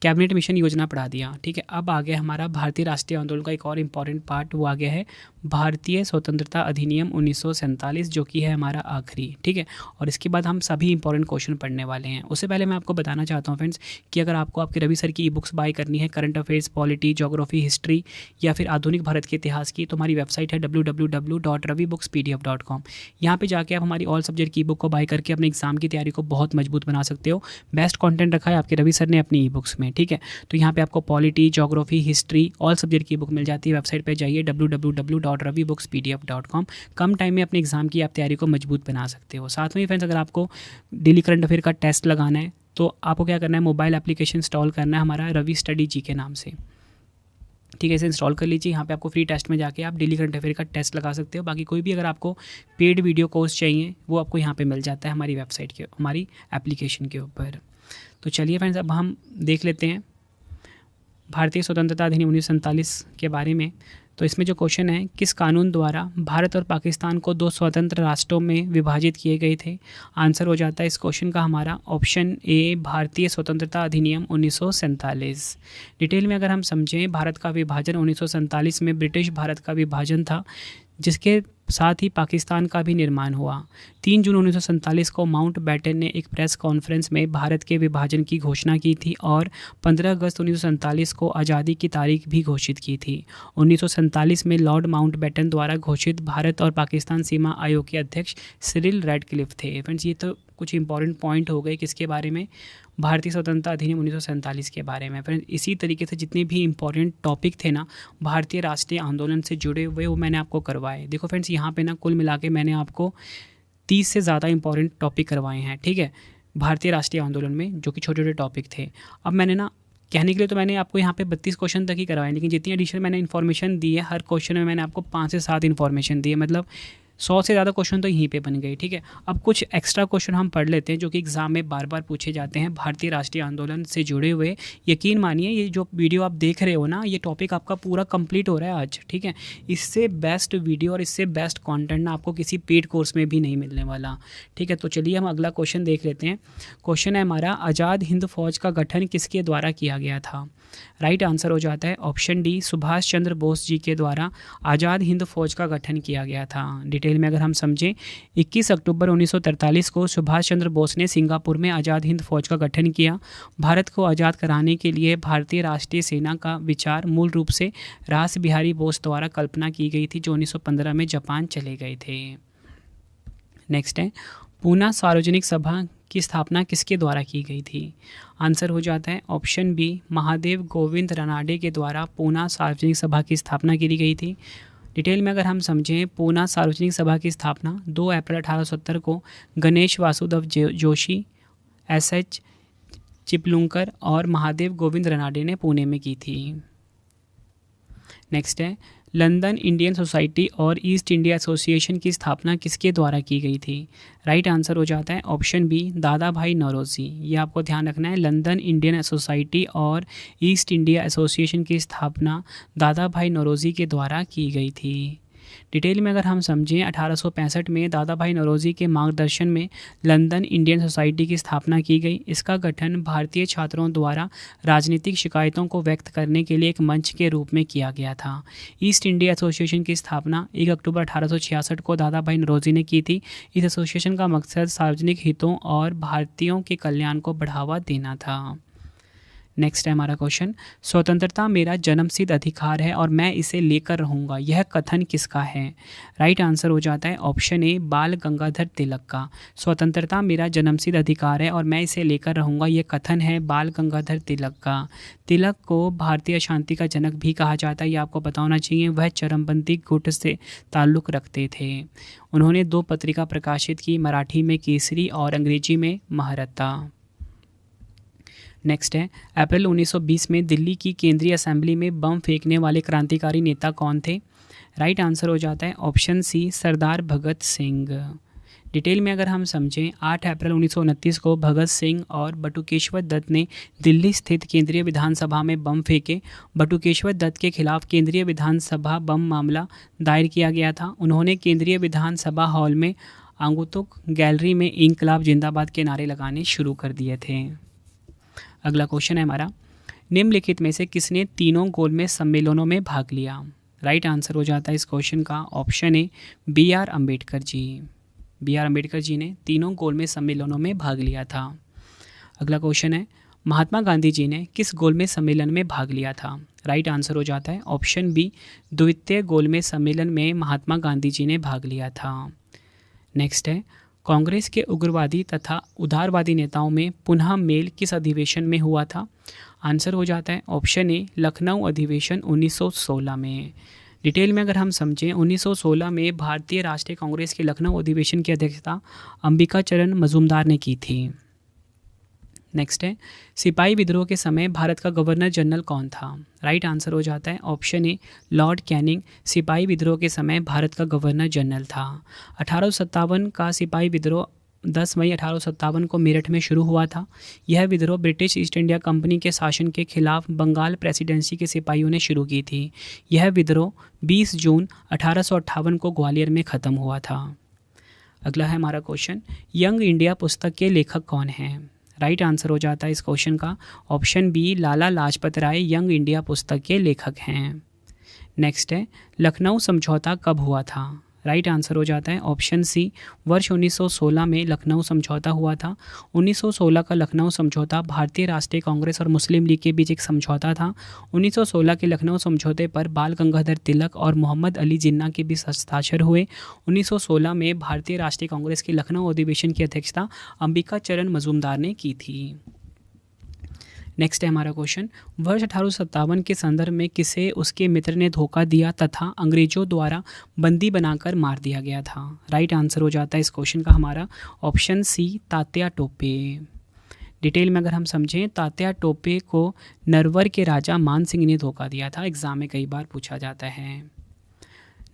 कैबिनेट मिशन योजना पढ़ा दिया। ठीक है, अब आ गया हमारा भारतीय राष्ट्रीय आंदोलन का एक और इम्पॉर्टेंट पार्ट, वो आ गया है भारतीय स्वतंत्रता अधिनियम 1947, जो कि है हमारा आखिरी। ठीक है, और इसके बाद हम सभी इंपॉर्टेंट क्वेश्चन पढ़ने वाले हैं। उससे पहले मैं आपको बताना चाहता हूँ फ्रेंड्स कि अगर आपको आपके रवि सर की ई बुक्स बाय करनी है, current affairs, polity, geography, history या फिर आधुनिक भारत के इतिहास की, तो हमारी वेबसाइट है www.ravibookspdf.com। यहाँ पे जाके आप हमारी ऑल सब्जेक्ट की ई बुक को बाय करके अपने एग्जाम की तैयारी को बहुत मजबूत बना सकते हो। बेस्ट कंटेंट रखा है आपके रवि सर ने अपनी ई बुक्स में। ठीक है, तो यहाँ पे आपको polity, geography, history, all subject की बुक मिल जाती है। वेबसाइट पे जाइए www.ravibookspdf.com। कम टाइम में अपने एग्जाम की आप तैयारी को मजबूत बना सकते हो। साथ में फ्रेंड्स, अगर आपको डेली करंट अफेयर का टेस्ट लगाना है तो आपको क्या करना है? मोबाइल एप्लीकेशन इंस्टॉल करना है हमारा रवि स्टडी जी के नाम से। ठीक है, इसे इंस्टॉल कर लीजिए। यहाँ पे आपको फ्री टेस्ट में जाके आप डेली करंट अफेयर का टेस्ट लगा सकते हो। बाकी कोई भी अगर आपको पेड वीडियो कोर्स चाहिए वो आपको यहाँ पे मिल जाता है हमारी वेबसाइट के, हमारी एप्लीकेशन के ऊपर। तो चलिए फ्रेंड्स, अब हम देख लेते हैं भारतीय स्वतंत्रता अधिनियम 1947 के बारे में। तो इसमें जो क्वेश्चन है, किस कानून द्वारा भारत और पाकिस्तान को 2 स्वतंत्र राष्ट्रों में विभाजित किए गए थे? आंसर हो जाता है इस क्वेश्चन का हमारा ऑप्शन ए, भारतीय स्वतंत्रता अधिनियम 1947। डिटेल में अगर हम समझें, भारत का विभाजन 1947 में ब्रिटिश भारत का विभाजन था, जिसके साथ ही पाकिस्तान का भी निर्माण हुआ। 3 जून 1947 को माउंट बैटन ने एक प्रेस कॉन्फ्रेंस में भारत के विभाजन की घोषणा की थी और 15 अगस्त 1947 को आज़ादी की तारीख भी घोषित की थी। 1947 में लॉर्ड माउंट बैटन द्वारा घोषित भारत और पाकिस्तान सीमा आयोग के अध्यक्ष सिरिल रैडक्लिफ थे। फ्रेंड्स, ये तो कुछ इंपॉर्टेंट पॉइंट हो गए किसके बारे में? भारतीय स्वतंत्रता अधिनियम 1947 के बारे में। फ्रेंड्स, इसी तरीके से जितने भी इंपॉर्टेंट टॉपिक थे ना भारतीय राष्ट्रीय आंदोलन से जुड़े हुए, वो मैंने आपको करवाए। देखो फ्रेंड्स, यहाँ पे ना कुल मिला के मैंने आपको 30 से ज़्यादा इंपॉर्टेंट टॉपिक करवाए हैं। ठीक है, भारतीय राष्ट्रीय आंदोलन में, जो कि छोटे छोटे टॉपिक थे। अब मैंने ना कहने के लिए तो मैंने आपको यहाँ पे 32 क्वेश्चन तक ही करवाए, लेकिन जितनी एडिशनल मैंने इन्फॉर्मेशन दी है, हर क्वेश्चन में मैंने आपको 5 से 7 इन्फॉर्मेशन दी है। मतलब 100 से ज़्यादा क्वेश्चन तो यहीं पे बन गए। ठीक है, अब कुछ एक्स्ट्रा क्वेश्चन हम पढ़ लेते हैं जो कि एग्जाम में बार बार पूछे जाते हैं भारतीय राष्ट्रीय आंदोलन से जुड़े हुए। यकीन मानिए, ये जो वीडियो आप देख रहे हो ना, ये टॉपिक आपका पूरा कंप्लीट हो रहा है आज। ठीक है, इससे बेस्ट वीडियो और इससे बेस्ट कंटेंट ना आपको किसी पेड कोर्स में भी नहीं मिलने वाला। ठीक है, तो चलिए हम अगला क्वेश्चन देख लेते हैं। क्वेश्चन है हमारा, आज़ाद हिंद फौज का गठन किसके द्वारा किया गया था? राइट आंसर हो जाता है ऑप्शन डी, सुभाष चंद्र बोस जी के द्वारा आज़ाद हिंद फौज का गठन किया गया था। डिटेल में अगर हम समझें, 21 अक्टूबर 1943 को सुभाष चंद्र बोस ने सिंगापुर में आज़ाद हिंद फौज का गठन किया। भारत को आज़ाद कराने के लिए भारतीय राष्ट्रीय सेना का विचार मूल रूप से रास बिहारी बोस द्वारा कल्पना की गई थी, जो 1915 में जापान चले गए थे। नेक्स्ट है, पूना सार्वजनिक सभा की स्थापना किसके द्वारा की गई थी? आंसर हो जाता है ऑप्शन बी, महादेव गोविंद रनाडे के द्वारा पूना सार्वजनिक सभा की स्थापना की गई थी। डिटेल में अगर हम समझें, पूना सार्वजनिक सभा की स्थापना 2 अप्रैल 1870 को गणेश वासुदेव जोशी, एस.एच. चिपलुंकर और महादेव गोविंद रनाडे ने पुणे में की थी। नेक्स्ट है, लंदन इंडियन सोसाइटी और ईस्ट इंडिया एसोसिएशन की स्थापना किसके द्वारा की गई थी? राइट आंसर हो जाता है ऑप्शन बी, दादा भाई नौरोजी। ये आपको ध्यान रखना है, लंदन इंडियन सोसाइटी और ईस्ट इंडिया एसोसिएशन की स्थापना दादा भाई नौरोजी के द्वारा की गई थी। डिटेल में अगर हम समझें, 1865 में दादा भाई नौरोजी के मार्गदर्शन में लंदन इंडियन सोसाइटी की स्थापना की गई। इसका गठन भारतीय छात्रों द्वारा राजनीतिक शिकायतों को व्यक्त करने के लिए एक मंच के रूप में किया गया था। ईस्ट इंडिया एसोसिएशन की स्थापना 1 अक्टूबर 1866 को दादा भाई नौरोजी ने की थी। इस एसोसिएशन का मकसद सार्वजनिक हितों और भारतीयों के कल्याण को बढ़ावा देना था। नेक्स्ट है हमारा क्वेश्चन, स्वतंत्रता मेरा जन्मसिद्ध अधिकार है और मैं इसे लेकर रहूँगा, यह कथन किसका है? राइट आंसर हो जाता है ऑप्शन ए, बाल गंगाधर तिलक का। स्वतंत्रता मेरा जन्मसिद्ध अधिकार है और मैं इसे लेकर रहूँगा, यह कथन है बाल गंगाधर तिलक का। तिलक को भारतीय शांति का जनक भी कहा जाता है, ये आपको पता होना चाहिए। वह चरमपंथी गुट से ताल्लुक़ रखते थे। उन्होंने 2 पत्रिका प्रकाशित की, मराठी में केसरी और अंग्रेजी में महारत्ता। नेक्स्ट है, अप्रैल 1920 में दिल्ली की केंद्रीय असेंबली में बम फेंकने वाले क्रांतिकारी नेता कौन थे? राइट आंसर हो जाता है ऑप्शन सी, सरदार भगत सिंह। डिटेल में अगर हम समझें, 8 अप्रैल 1929 को भगत सिंह और बटुकेश्वर दत्त ने दिल्ली स्थित केंद्रीय विधानसभा में बम फेंके। बटुकेश्वर दत्त के खिलाफ केंद्रीय विधानसभा बम मामला दायर किया गया था। उन्होंने केंद्रीय विधानसभा हॉल में आगंतुक गैलरी में इंकलाब जिंदाबाद के नारे लगाने शुरू कर दिए थे। अगला क्वेश्चन है हमारा, निम्नलिखित में से किसने तीनों गोलमेज सम्मेलनों में भाग लिया? राइट आंसर हो जाता है इस क्वेश्चन का option A, B R Ambedkar ji. B R Ambedkar ji ने तीनों गोलमेज सम्मेलनों में भाग लिया था। अगला क्वेश्चन है, महात्मा गांधी जी ने किस गोलमेज सम्मेलन में भाग लिया था? राइट आंसर हो जाता है ऑप्शन बी, द्वितीय गोलमेज सम्मेलन में महात्मा गांधी जी ने भाग लिया था। नेक्स्ट है, कांग्रेस के उग्रवादी तथा उदारवादी नेताओं में पुनः मेल किस अधिवेशन में हुआ था? आंसर हो जाता है ऑप्शन ए, लखनऊ अधिवेशन 1916 में। डिटेल में अगर हम समझें, 1916 में भारतीय राष्ट्रीय कांग्रेस के लखनऊ अधिवेशन की अध्यक्षता अंबिका चरण मजूमदार ने की थी। नेक्स्ट है, सिपाही विद्रोह के समय भारत का गवर्नर जनरल कौन था? राइट आंसर हो जाता है ऑप्शन ए, लॉर्ड कैनिंग सिपाही विद्रोह के समय भारत का गवर्नर जनरल था। 1857 का सिपाही विद्रोह 10 मई 1857 को मेरठ में शुरू हुआ था। यह विद्रोह ब्रिटिश ईस्ट इंडिया कंपनी के शासन के खिलाफ बंगाल प्रेसिडेंसी के सिपाहियों ने शुरू की थी। यह विद्रोह 20 जून 1858 को ग्वालियर में ख़त्म हुआ था। अगला है हमारा क्वेश्चन, यंग इंडिया पुस्तक के लेखक कौन हैं? राइट आंसर हो जाता है इस क्वेश्चन का option B, Lala Lajpat Rai young India पुस्तक के लेखक हैं। नेक्स्ट है, लखनऊ समझौता कब हुआ था? राइट आंसर हो जाता है ऑप्शन सी, वर्ष 1916 में लखनऊ समझौता हुआ था। 1916 का लखनऊ समझौता भारतीय राष्ट्रीय कांग्रेस और मुस्लिम लीग के बीच एक समझौता था। 1916 के लखनऊ समझौते पर बाल गंगाधर तिलक और मोहम्मद अली जिन्ना के बीच हस्ताक्षर हुए। 1916 में भारतीय राष्ट्रीय कांग्रेस के लखनऊ अधिवेशन की अध्यक्षता अंबिका चरण मजूमदार ने की थी। नेक्स्ट है हमारा क्वेश्चन, वर्ष 1857 के संदर्भ में किसे उसके मित्र ने धोखा दिया तथा अंग्रेजों द्वारा बंदी बनाकर मार दिया गया था? राइट आंसर हो जाता है इस क्वेश्चन का हमारा option C, Tatya Tope. Detail में अगर हम समझें, तात्या टोपे को नरवर के राजा मान सिंह ने धोखा दिया था। एग्जाम में कई बार पूछा जाता है।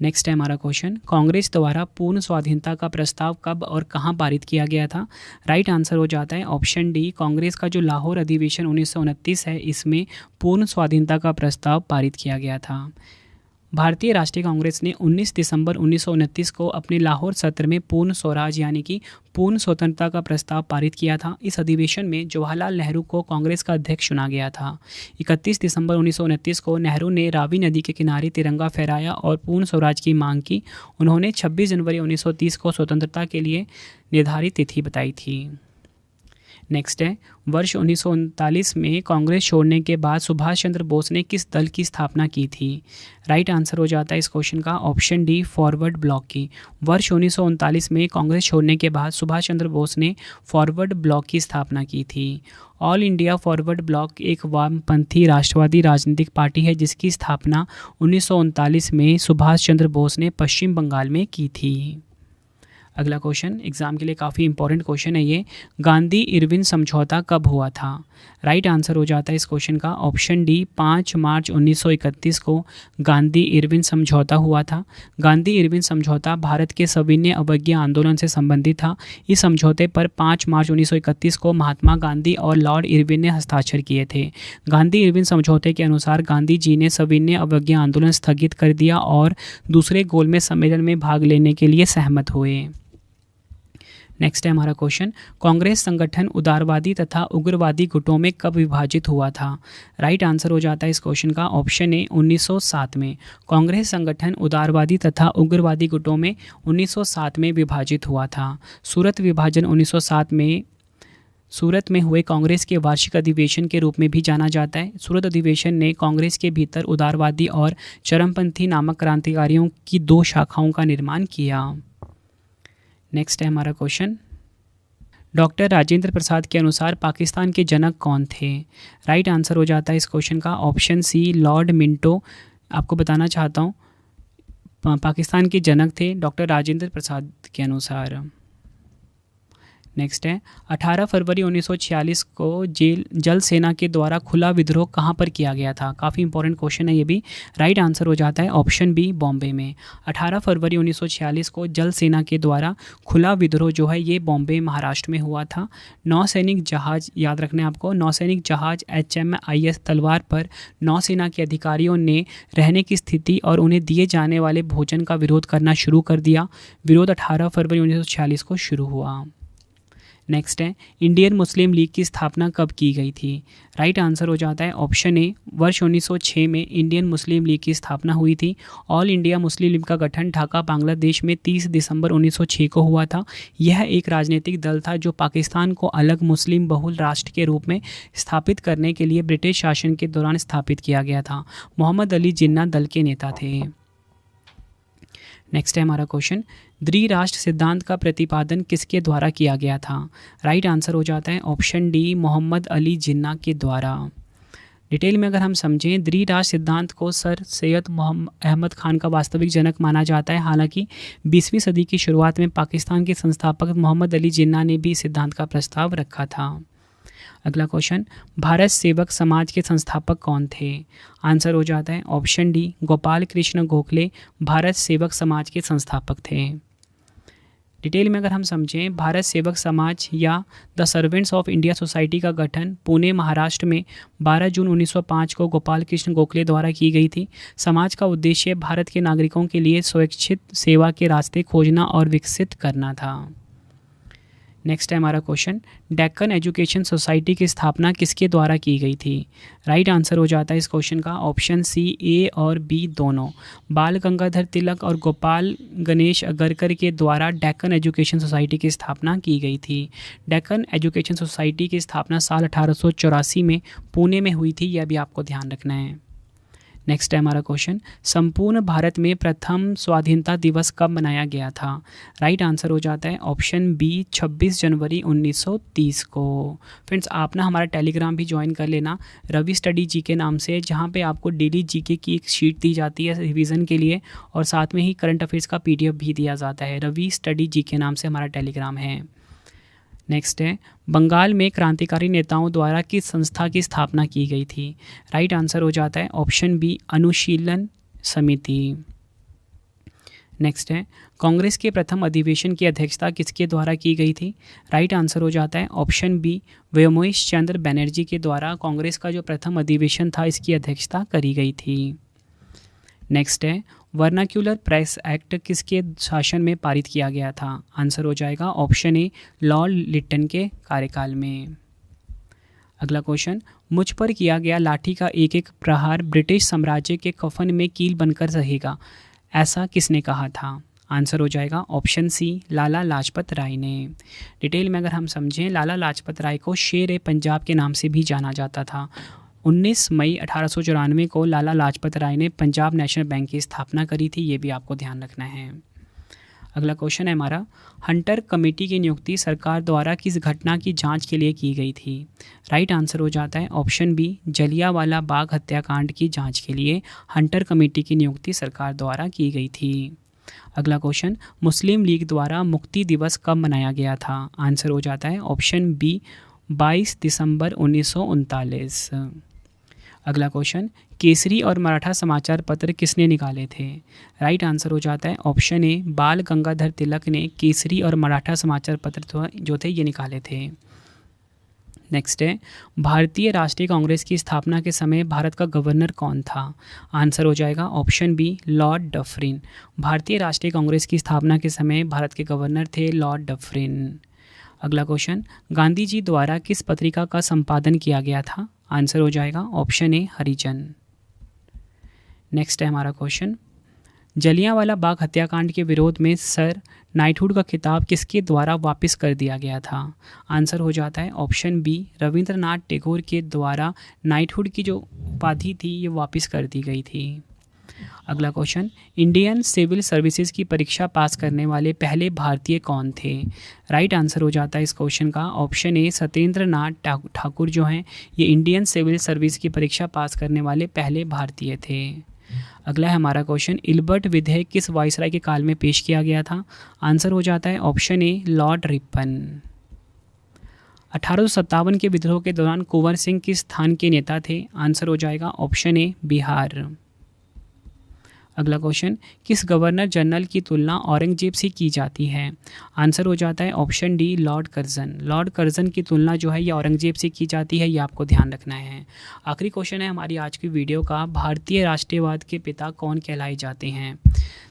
नेक्स्ट है हमारा क्वेश्चन, कांग्रेस द्वारा पूर्ण स्वाधीनता का प्रस्ताव कब और कहां पारित किया गया था? राइट आंसर हो जाता है ऑप्शन डी, कांग्रेस का जो लाहौर अधिवेशन 1929 है, इसमें पूर्ण स्वाधीनता का प्रस्ताव पारित किया गया था। भारतीय राष्ट्रीय कांग्रेस ने 19 दिसंबर 1929 को अपने लाहौर सत्र में पूर्ण स्वराज यानी कि पूर्ण स्वतंत्रता का प्रस्ताव पारित किया था। इस अधिवेशन में जवाहरलाल नेहरू को कांग्रेस का अध्यक्ष चुना गया था। 31 दिसंबर 1929 को नेहरू ने रावी नदी के किनारे तिरंगा फहराया और पूर्ण स्वराज की मांग की। उन्होंने 26 जनवरी 1930 को स्वतंत्रता के लिए निर्धारित तिथि बताई थी। नेक्स्ट है, वर्ष 1939 में कांग्रेस छोड़ने के बाद सुभाष चंद्र बोस ने किस दल की स्थापना की थी? राइट आंसर हो जाता है इस क्वेश्चन का ऑप्शन डी, फॉरवर्ड ब्लॉक की। वर्ष 1939 में कांग्रेस छोड़ने के बाद सुभाष चंद्र बोस ने फॉरवर्ड ब्लॉक की स्थापना की थी। ऑल इंडिया फॉरवर्ड ब्लॉक एक वामपंथी राष्ट्रवादी राजनीतिक पार्टी है जिसकी स्थापना 1939 में सुभाष चंद्र बोस ने पश्चिम बंगाल में की थी। अगला क्वेश्चन एग्जाम के लिए काफ़ी इंपॉर्टेंट क्वेश्चन है ये, गांधी इरविन समझौता कब हुआ था? राइट आंसर हो जाता है इस क्वेश्चन का ऑप्शन डी, 5 मार्च 1931 को गांधी इरविन समझौता हुआ था। गांधी इरविन समझौता भारत के सविनय अवज्ञा आंदोलन से संबंधित था। इस समझौते पर 5 मार्च 1931 को महात्मा गांधी और लॉर्ड इरविन ने हस्ताक्षर किए थे। गांधी इरविन समझौते के अनुसार गांधी जी ने सविनय अवज्ञा आंदोलन स्थगित कर दिया और दूसरे गोलमेज सम्मेलन में भाग लेने के लिए सहमत हुए। नेक्स्ट है हमारा क्वेश्चन, कांग्रेस संगठन उदारवादी तथा उग्रवादी गुटों में कब विभाजित हुआ था? राइट आंसर हो जाता है इस क्वेश्चन का ऑप्शन ए, 1907 में। कांग्रेस संगठन उदारवादी तथा उग्रवादी गुटों में 1907 में विभाजित हुआ था। सूरत विभाजन 1907 में सूरत में हुए कांग्रेस के वार्षिक अधिवेशन के रूप में भी जाना जाता है। सूरत अधिवेशन ने कांग्रेस के भीतर उदारवादी और चरमपंथी नामक क्रांतिकारियों की 2 शाखाओं का निर्माण किया। नेक्स्ट है हमारा क्वेश्चन, डॉक्टर राजेंद्र प्रसाद के अनुसार पाकिस्तान के जनक कौन थे? राइट आंसर हो जाता है इस क्वेश्चन का ऑप्शन सी, लॉर्ड मिंटो। आपको बताना चाहता हूँ, पाकिस्तान के जनक थे डॉक्टर राजेंद्र प्रसाद के अनुसार। नेक्स्ट है 18 फरवरी 1946 को जल सेना के द्वारा खुला विद्रोह कहाँ पर किया गया था। काफ़ी इंपॉर्टेंट क्वेश्चन है ये भी। राइट आंसर हो जाता है ऑप्शन बी बॉम्बे में। 18 फरवरी 1946 को जल सेना के द्वारा खुला विद्रोह जो है ये बॉम्बे महाराष्ट्र में हुआ था। नौसैनिक जहाज, याद रखना है आपको, नौसैनिक जहाज HMIS तलवार पर नौसेना के अधिकारियों ने रहने की स्थिति और उन्हें दिए जाने वाले भोजन का विरोध करना शुरू कर दिया। विरोध 18 फरवरी 1946 को शुरू हुआ। नेक्स्ट है इंडियन मुस्लिम लीग की स्थापना कब की गई थी। राइट आंसर हो जाता है ऑप्शन ए, वर्ष 1906 में इंडियन मुस्लिम लीग की स्थापना हुई थी। ऑल इंडिया मुस्लिम लीग का गठन ढाका बांग्लादेश में 30 दिसंबर 1906 को हुआ था। यह एक राजनीतिक दल था जो पाकिस्तान को अलग मुस्लिम बहुल राष्ट्र के रूप में स्थापित करने के लिए ब्रिटिश शासन के दौरान स्थापित किया गया था। मोहम्मद अली जिन्ना दल के नेता थे। नेक्स्ट है हमारा क्वेश्चन, द्विराष्ट्र सिद्धांत का प्रतिपादन किसके द्वारा किया गया था। राइट आंसर हो जाता है ऑप्शन डी, मोहम्मद अली जिन्ना के द्वारा। डिटेल में अगर हम समझें, द्विराष्ट्र सिद्धांत को सर सैयद अहमद खान का वास्तविक जनक माना जाता है। हालांकि 20वीं सदी की शुरुआत में पाकिस्तान के संस्थापक मोहम्मद अली जिन्ना ने भी सिद्धांत का प्रस्ताव रखा था। अगला क्वेश्चन, भारत सेवक समाज के संस्थापक कौन थे। आंसर हो जाता है ऑप्शन डी, गोपाल कृष्ण गोखले भारत सेवक समाज के संस्थापक थे। डिटेल में अगर हम समझें, भारत सेवक समाज या the servants of India society का गठन पुणे महाराष्ट्र में 12 जून 1905 को गोपाल कृष्ण गोखले द्वारा की गई थी। समाज का उद्देश्य भारत के नागरिकों के लिए स्वैच्छिक सेवा के रास्ते खोजना और विकसित करना था। नेक्स्ट है हमारा क्वेश्चन, डेक्कन एजुकेशन सोसाइटी की स्थापना किसके द्वारा की गई थी। राइट आंसर हो जाता है इस क्वेश्चन का ऑप्शन सी, ए और बी दोनों। बाल गंगाधर तिलक और गोपाल गणेश अगरकर के द्वारा डेक्कन एजुकेशन सोसाइटी की स्थापना की गई थी। डेक्कन एजुकेशन सोसाइटी की स्थापना साल 1884 में पुणे में हुई थी, यह भी आपको ध्यान रखना है। नेक्स्ट है हमारा क्वेश्चन, संपूर्ण भारत में प्रथम स्वाधीनता दिवस कब मनाया गया था। राइट आंसर हो जाता है ऑप्शन बी, 26 जनवरी 1930 को। फ्रेंड्स, आप ना हमारा टेलीग्राम भी ज्वाइन कर लेना, रवि स्टडी जीके नाम से, जहाँ पे आपको डेली जीके की एक शीट दी जाती है रिवीजन के लिए, और साथ में ही करंट अफेयर्स का PDF भी दिया जाता है। रवि स्टडी जीके नाम से हमारा टेलीग्राम है। नेक्स्ट है, बंगाल में क्रांतिकारी नेताओं द्वारा किस संस्था की स्थापना की गई थी। राइट आंसर हो जाता है ऑप्शन बी, अनुशीलन समिति। नेक्स्ट है, कांग्रेस के प्रथम अधिवेशन की अध्यक्षता किसके द्वारा की गई थी। राइट आंसर हो जाता है ऑप्शन बी, व्योमेश चंद्र बनर्जी के द्वारा कांग्रेस का जो प्रथम अधिवेशन था इसकी अध्यक्षता करी गई थी। नेक्स्ट है, वर्नाक्यूलर प्रेस एक्ट किसके शासन में पारित किया गया था। आंसर हो जाएगा ऑप्शन ए, लॉर्ड लिटन के कार्यकाल में। अगला क्वेश्चन, मुझ पर किया गया लाठी का एक एक प्रहार ब्रिटिश साम्राज्य के कफन में कील बनकर रहेगा, ऐसा किसने कहा था। आंसर हो जाएगा ऑप्शन सी, लाला लाजपत राय ने। डिटेल में अगर हम समझें, लाला लाजपत राय को शेर ए पंजाब के नाम से भी जाना जाता था। 19 मई 1894 को लाला लाजपत राय ने पंजाब नेशनल बैंक की स्थापना करी थी, ये भी आपको ध्यान रखना है। अगला क्वेश्चन है हमारा, हंटर कमेटी की नियुक्ति सरकार द्वारा किस घटना की जांच के लिए की गई थी। राइट आंसर हो जाता है ऑप्शन बी, जलियांवाला बाग हत्याकांड की जांच के लिए हंटर कमेटी की नियुक्ति सरकार द्वारा की गई थी। अगला क्वेश्चन, मुस्लिम लीग द्वारा मुक्ति दिवस कब मनाया गया था। आंसर हो जाता है ऑप्शन बी, 22 दिसंबर 1939। अगला क्वेश्चन, केसरी और मराठा समाचार पत्र किसने निकाले थे। राइट आंसर हो जाता है ऑप्शन ए, बाल गंगाधर तिलक ने केसरी और मराठा समाचार पत्र जो थे ये निकाले थे। नेक्स्ट है, भारतीय राष्ट्रीय कांग्रेस की स्थापना के समय भारत का गवर्नर कौन था। आंसर हो जाएगा ऑप्शन बी, लॉर्ड डफरिन। भारतीय राष्ट्रीय कांग्रेस की स्थापना के समय भारत के गवर्नर थे लॉर्ड डफरिन। अगला क्वेश्चन, गांधी जी द्वारा किस पत्रिका का संपादन किया गया था। आंसर हो जाएगा ऑप्शन ए, हरिजन। नेक्स्ट है हमारा क्वेश्चन, जलियांवाला बाग हत्याकांड के विरोध में सर नाइटहुड का खिताब किसके द्वारा वापस कर दिया गया था। आंसर हो जाता है ऑप्शन बी, रविंद्रनाथ टैगोर के द्वारा नाइटहुड की जो उपाधि थी ये वापस कर दी गई थी। अगला क्वेश्चन, इंडियन सिविल सर्विसेज की परीक्षा पास करने वाले पहले भारतीय कौन थे। राइट आंसर हो जाता है इस क्वेश्चन का ऑप्शन ए, सत्येंद्र नाथ ठाकुर जो हैं ये इंडियन सिविल सर्विस की परीक्षा पास करने वाले पहले भारतीय थे। अगला है हमारा क्वेश्चन, इल्बर्ट विधेयक किस वायसराय के काल में पेश किया गया था। आंसर हो जाता है ऑप्शन ए, लॉर्ड रिपन। 1857 के विद्रोह के दौरान कुंवर सिंह किस स्थान के नेता थे? आंसर हो जाएगा ऑप्शन ए बिहार। अगला क्वेश्चन, किस गवर्नर जनरल की तुलना औरंगजेब से की जाती है? आंसर हो जाता है option D Lord Curzon. Lord Curzon की तुलना जो है ये औरंगजेब से की जाती है, ये आपको ध्यान रखना है। आखिरी क्वेश्चन है हमारी आज की वीडियो का, भारतीय राष्ट्रवाद के पिता कौन कहलाए जाते हैं?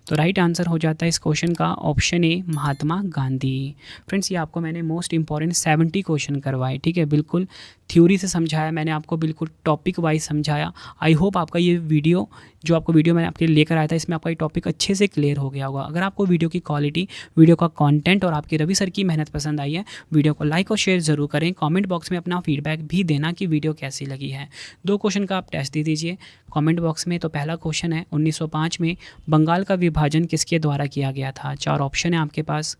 तो राइट आंसर हो जाता है इस क्वेश्चन का ऑप्शन ए महात्मा गांधी। फ्रेंड्स, ये आपको मैंने मोस्ट इंपॉर्टेंट 70 क्वेश्चन करवाए, ठीक है, बिल्कुल थ्योरी से समझाया मैंने आपको, बिल्कुल टॉपिक वाइज समझाया। आई होप आपका ये वीडियो जो आपको वीडियो मैंने आपके लिए लेकर आया था इसमें आपका ये टॉपिक अच्छे से क्लियर हो गया होगा। अगर आपको वीडियो की क्वालिटी, वीडियो का कंटेंट और आपके रवि सर की मेहनत पसंद आई है, वीडियो को लाइक और शेयर ज़रूर करें। कमेंट बॉक्स में अपना फीडबैक भी देना कि वीडियो कैसी लगी है। 2 क्वेश्चन का आप टेस्ट दे दीजिए कमेंट बॉक्स में। तो पहला क्वेश्चन है 1905 में बंगाल का विभाजन किसके द्वारा किया गया था? 4 ऑप्शन है आपके पास।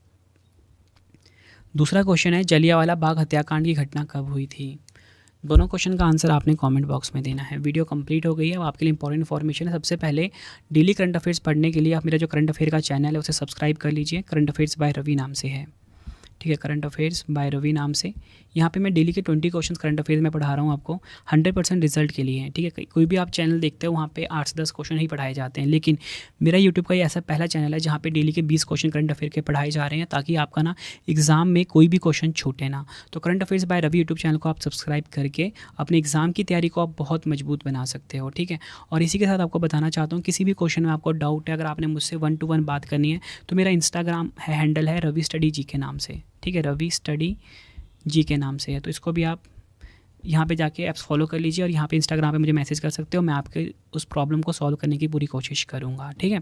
दूसरा क्वेश्चन है जलियांवाला बाग हत्याकांड की घटना कब हुई थी? दोनों क्वेश्चन का आंसर आपने कमेंट बॉक्स में देना है। वीडियो कंप्लीट हो गई है। अब आपके लिए इंपॉर्टेंट इन्फॉर्मेशन है। सबसे पहले डेली करंट अफेयर्स पढ़ने के लिए आप मेरा जो करंट अफेयर का चैनल है उसे सब्सक्राइब कर लीजिए। करंट अफेयर्स बाय रवि नाम से है, ठीक है, करंट अफेयर्स बाय रवि नाम से। यहाँ पे मैं डेली के 20 क्वेश्चन करंट अफेयर्स में पढ़ा रहा हूँ आपको 100% रिजल्ट के लिए, ठीक है। कोई भी आप चैनल देखते हो वहाँ पे 8 से 10 क्वेश्चन ही पढ़ाए जाते हैं, लेकिन मेरा यूट्यूब का ये ऐसा पहला चैनल है जहाँ पे डेली के 20 क्वेश्चन करंट अफेयर के पढ़ाए जा रहे हैं, ताकि आपका ना एग्जाम में कोई भी क्वेश्चन छूटे ना। तो current affairs by Ravi YouTube channel को आप सब्सक्राइब करके अपने एग्जाम की तैयारी को आप बहुत मजबूत बना सकते हो, ठीक है। और इसी के साथ आपको बताना चाहता हूँ, किसी भी क्वेश्चन में आपको डाउट है, अगर आपने मुझसे 1 to 1 बात करनी है तो मेरा इंस्टाग्राम हैंडल है रवि स्टडी जी के नाम से, ठीक है, रवि स्टडी जी के नाम से है। तो इसको भी आप यहाँ पे जाके ऐप्स फॉलो कर लीजिए और यहाँ पे इंस्टाग्राम पे मुझे मैसेज कर सकते हो। मैं आपके उस प्रॉब्लम को सॉल्व करने की पूरी कोशिश करूँगा, ठीक है।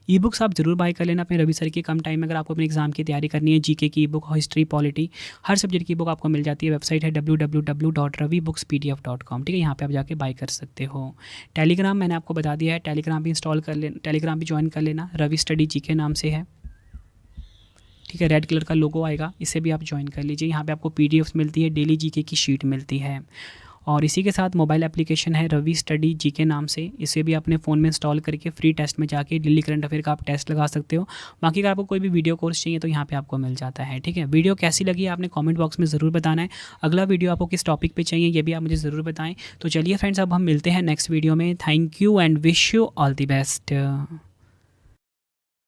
ई बुक्स आप जरूर बाय कर लेना अपने रवि सर की कम टाइम में। अगर आपको अपने एग्जाम की तैयारी करनी है, जीके की ई बुक, हिस्ट्री, पॉलिटी, हर सब्जेक्ट की बुक आपको मिल जाती है। वेबसाइट है www.ravibookspdf.com, ठीक है, यहाँ पे आप जाके बाय कर सकते हो। टेलीग्राम मैंने आपको बता दिया है, टेलीग्राम भी इंस्टॉल कर लेना, टेलीग्राम भी ज्वाइन कर लेना, रवि स्टडी जी के नाम से है, ठीक है। रेड कलर का लोगो आएगा, इसे भी आप ज्वाइन कर लीजिए। यहाँ पे आपको पीडीएफ्स मिलती है, डेली जीके की शीट मिलती है। और इसी के साथ मोबाइल एप्लीकेशन है रवि स्टडी जी के नाम से, इसे भी अपने फ़ोन में इंस्टॉल करके फ्री टेस्ट में जाके डेली करंट अफेयर का आप टेस्ट लगा सकते हो। बाकी अगर आपको कोई भी वीडियो कोर्स चाहिए तो यहाँ पे आपको मिल जाता है, ठीक है। वीडियो कैसी लगी आपने कमेंट बॉक्स में ज़रूर बताना है। अगला वीडियो आपको किस टॉपिक पे चाहिए ये भी आप मुझे ज़रूर बताएं। तो चलिए फ्रेंड्स, अब हम मिलते हैं नेक्स्ट वीडियो में। Thank you and wish you all the best.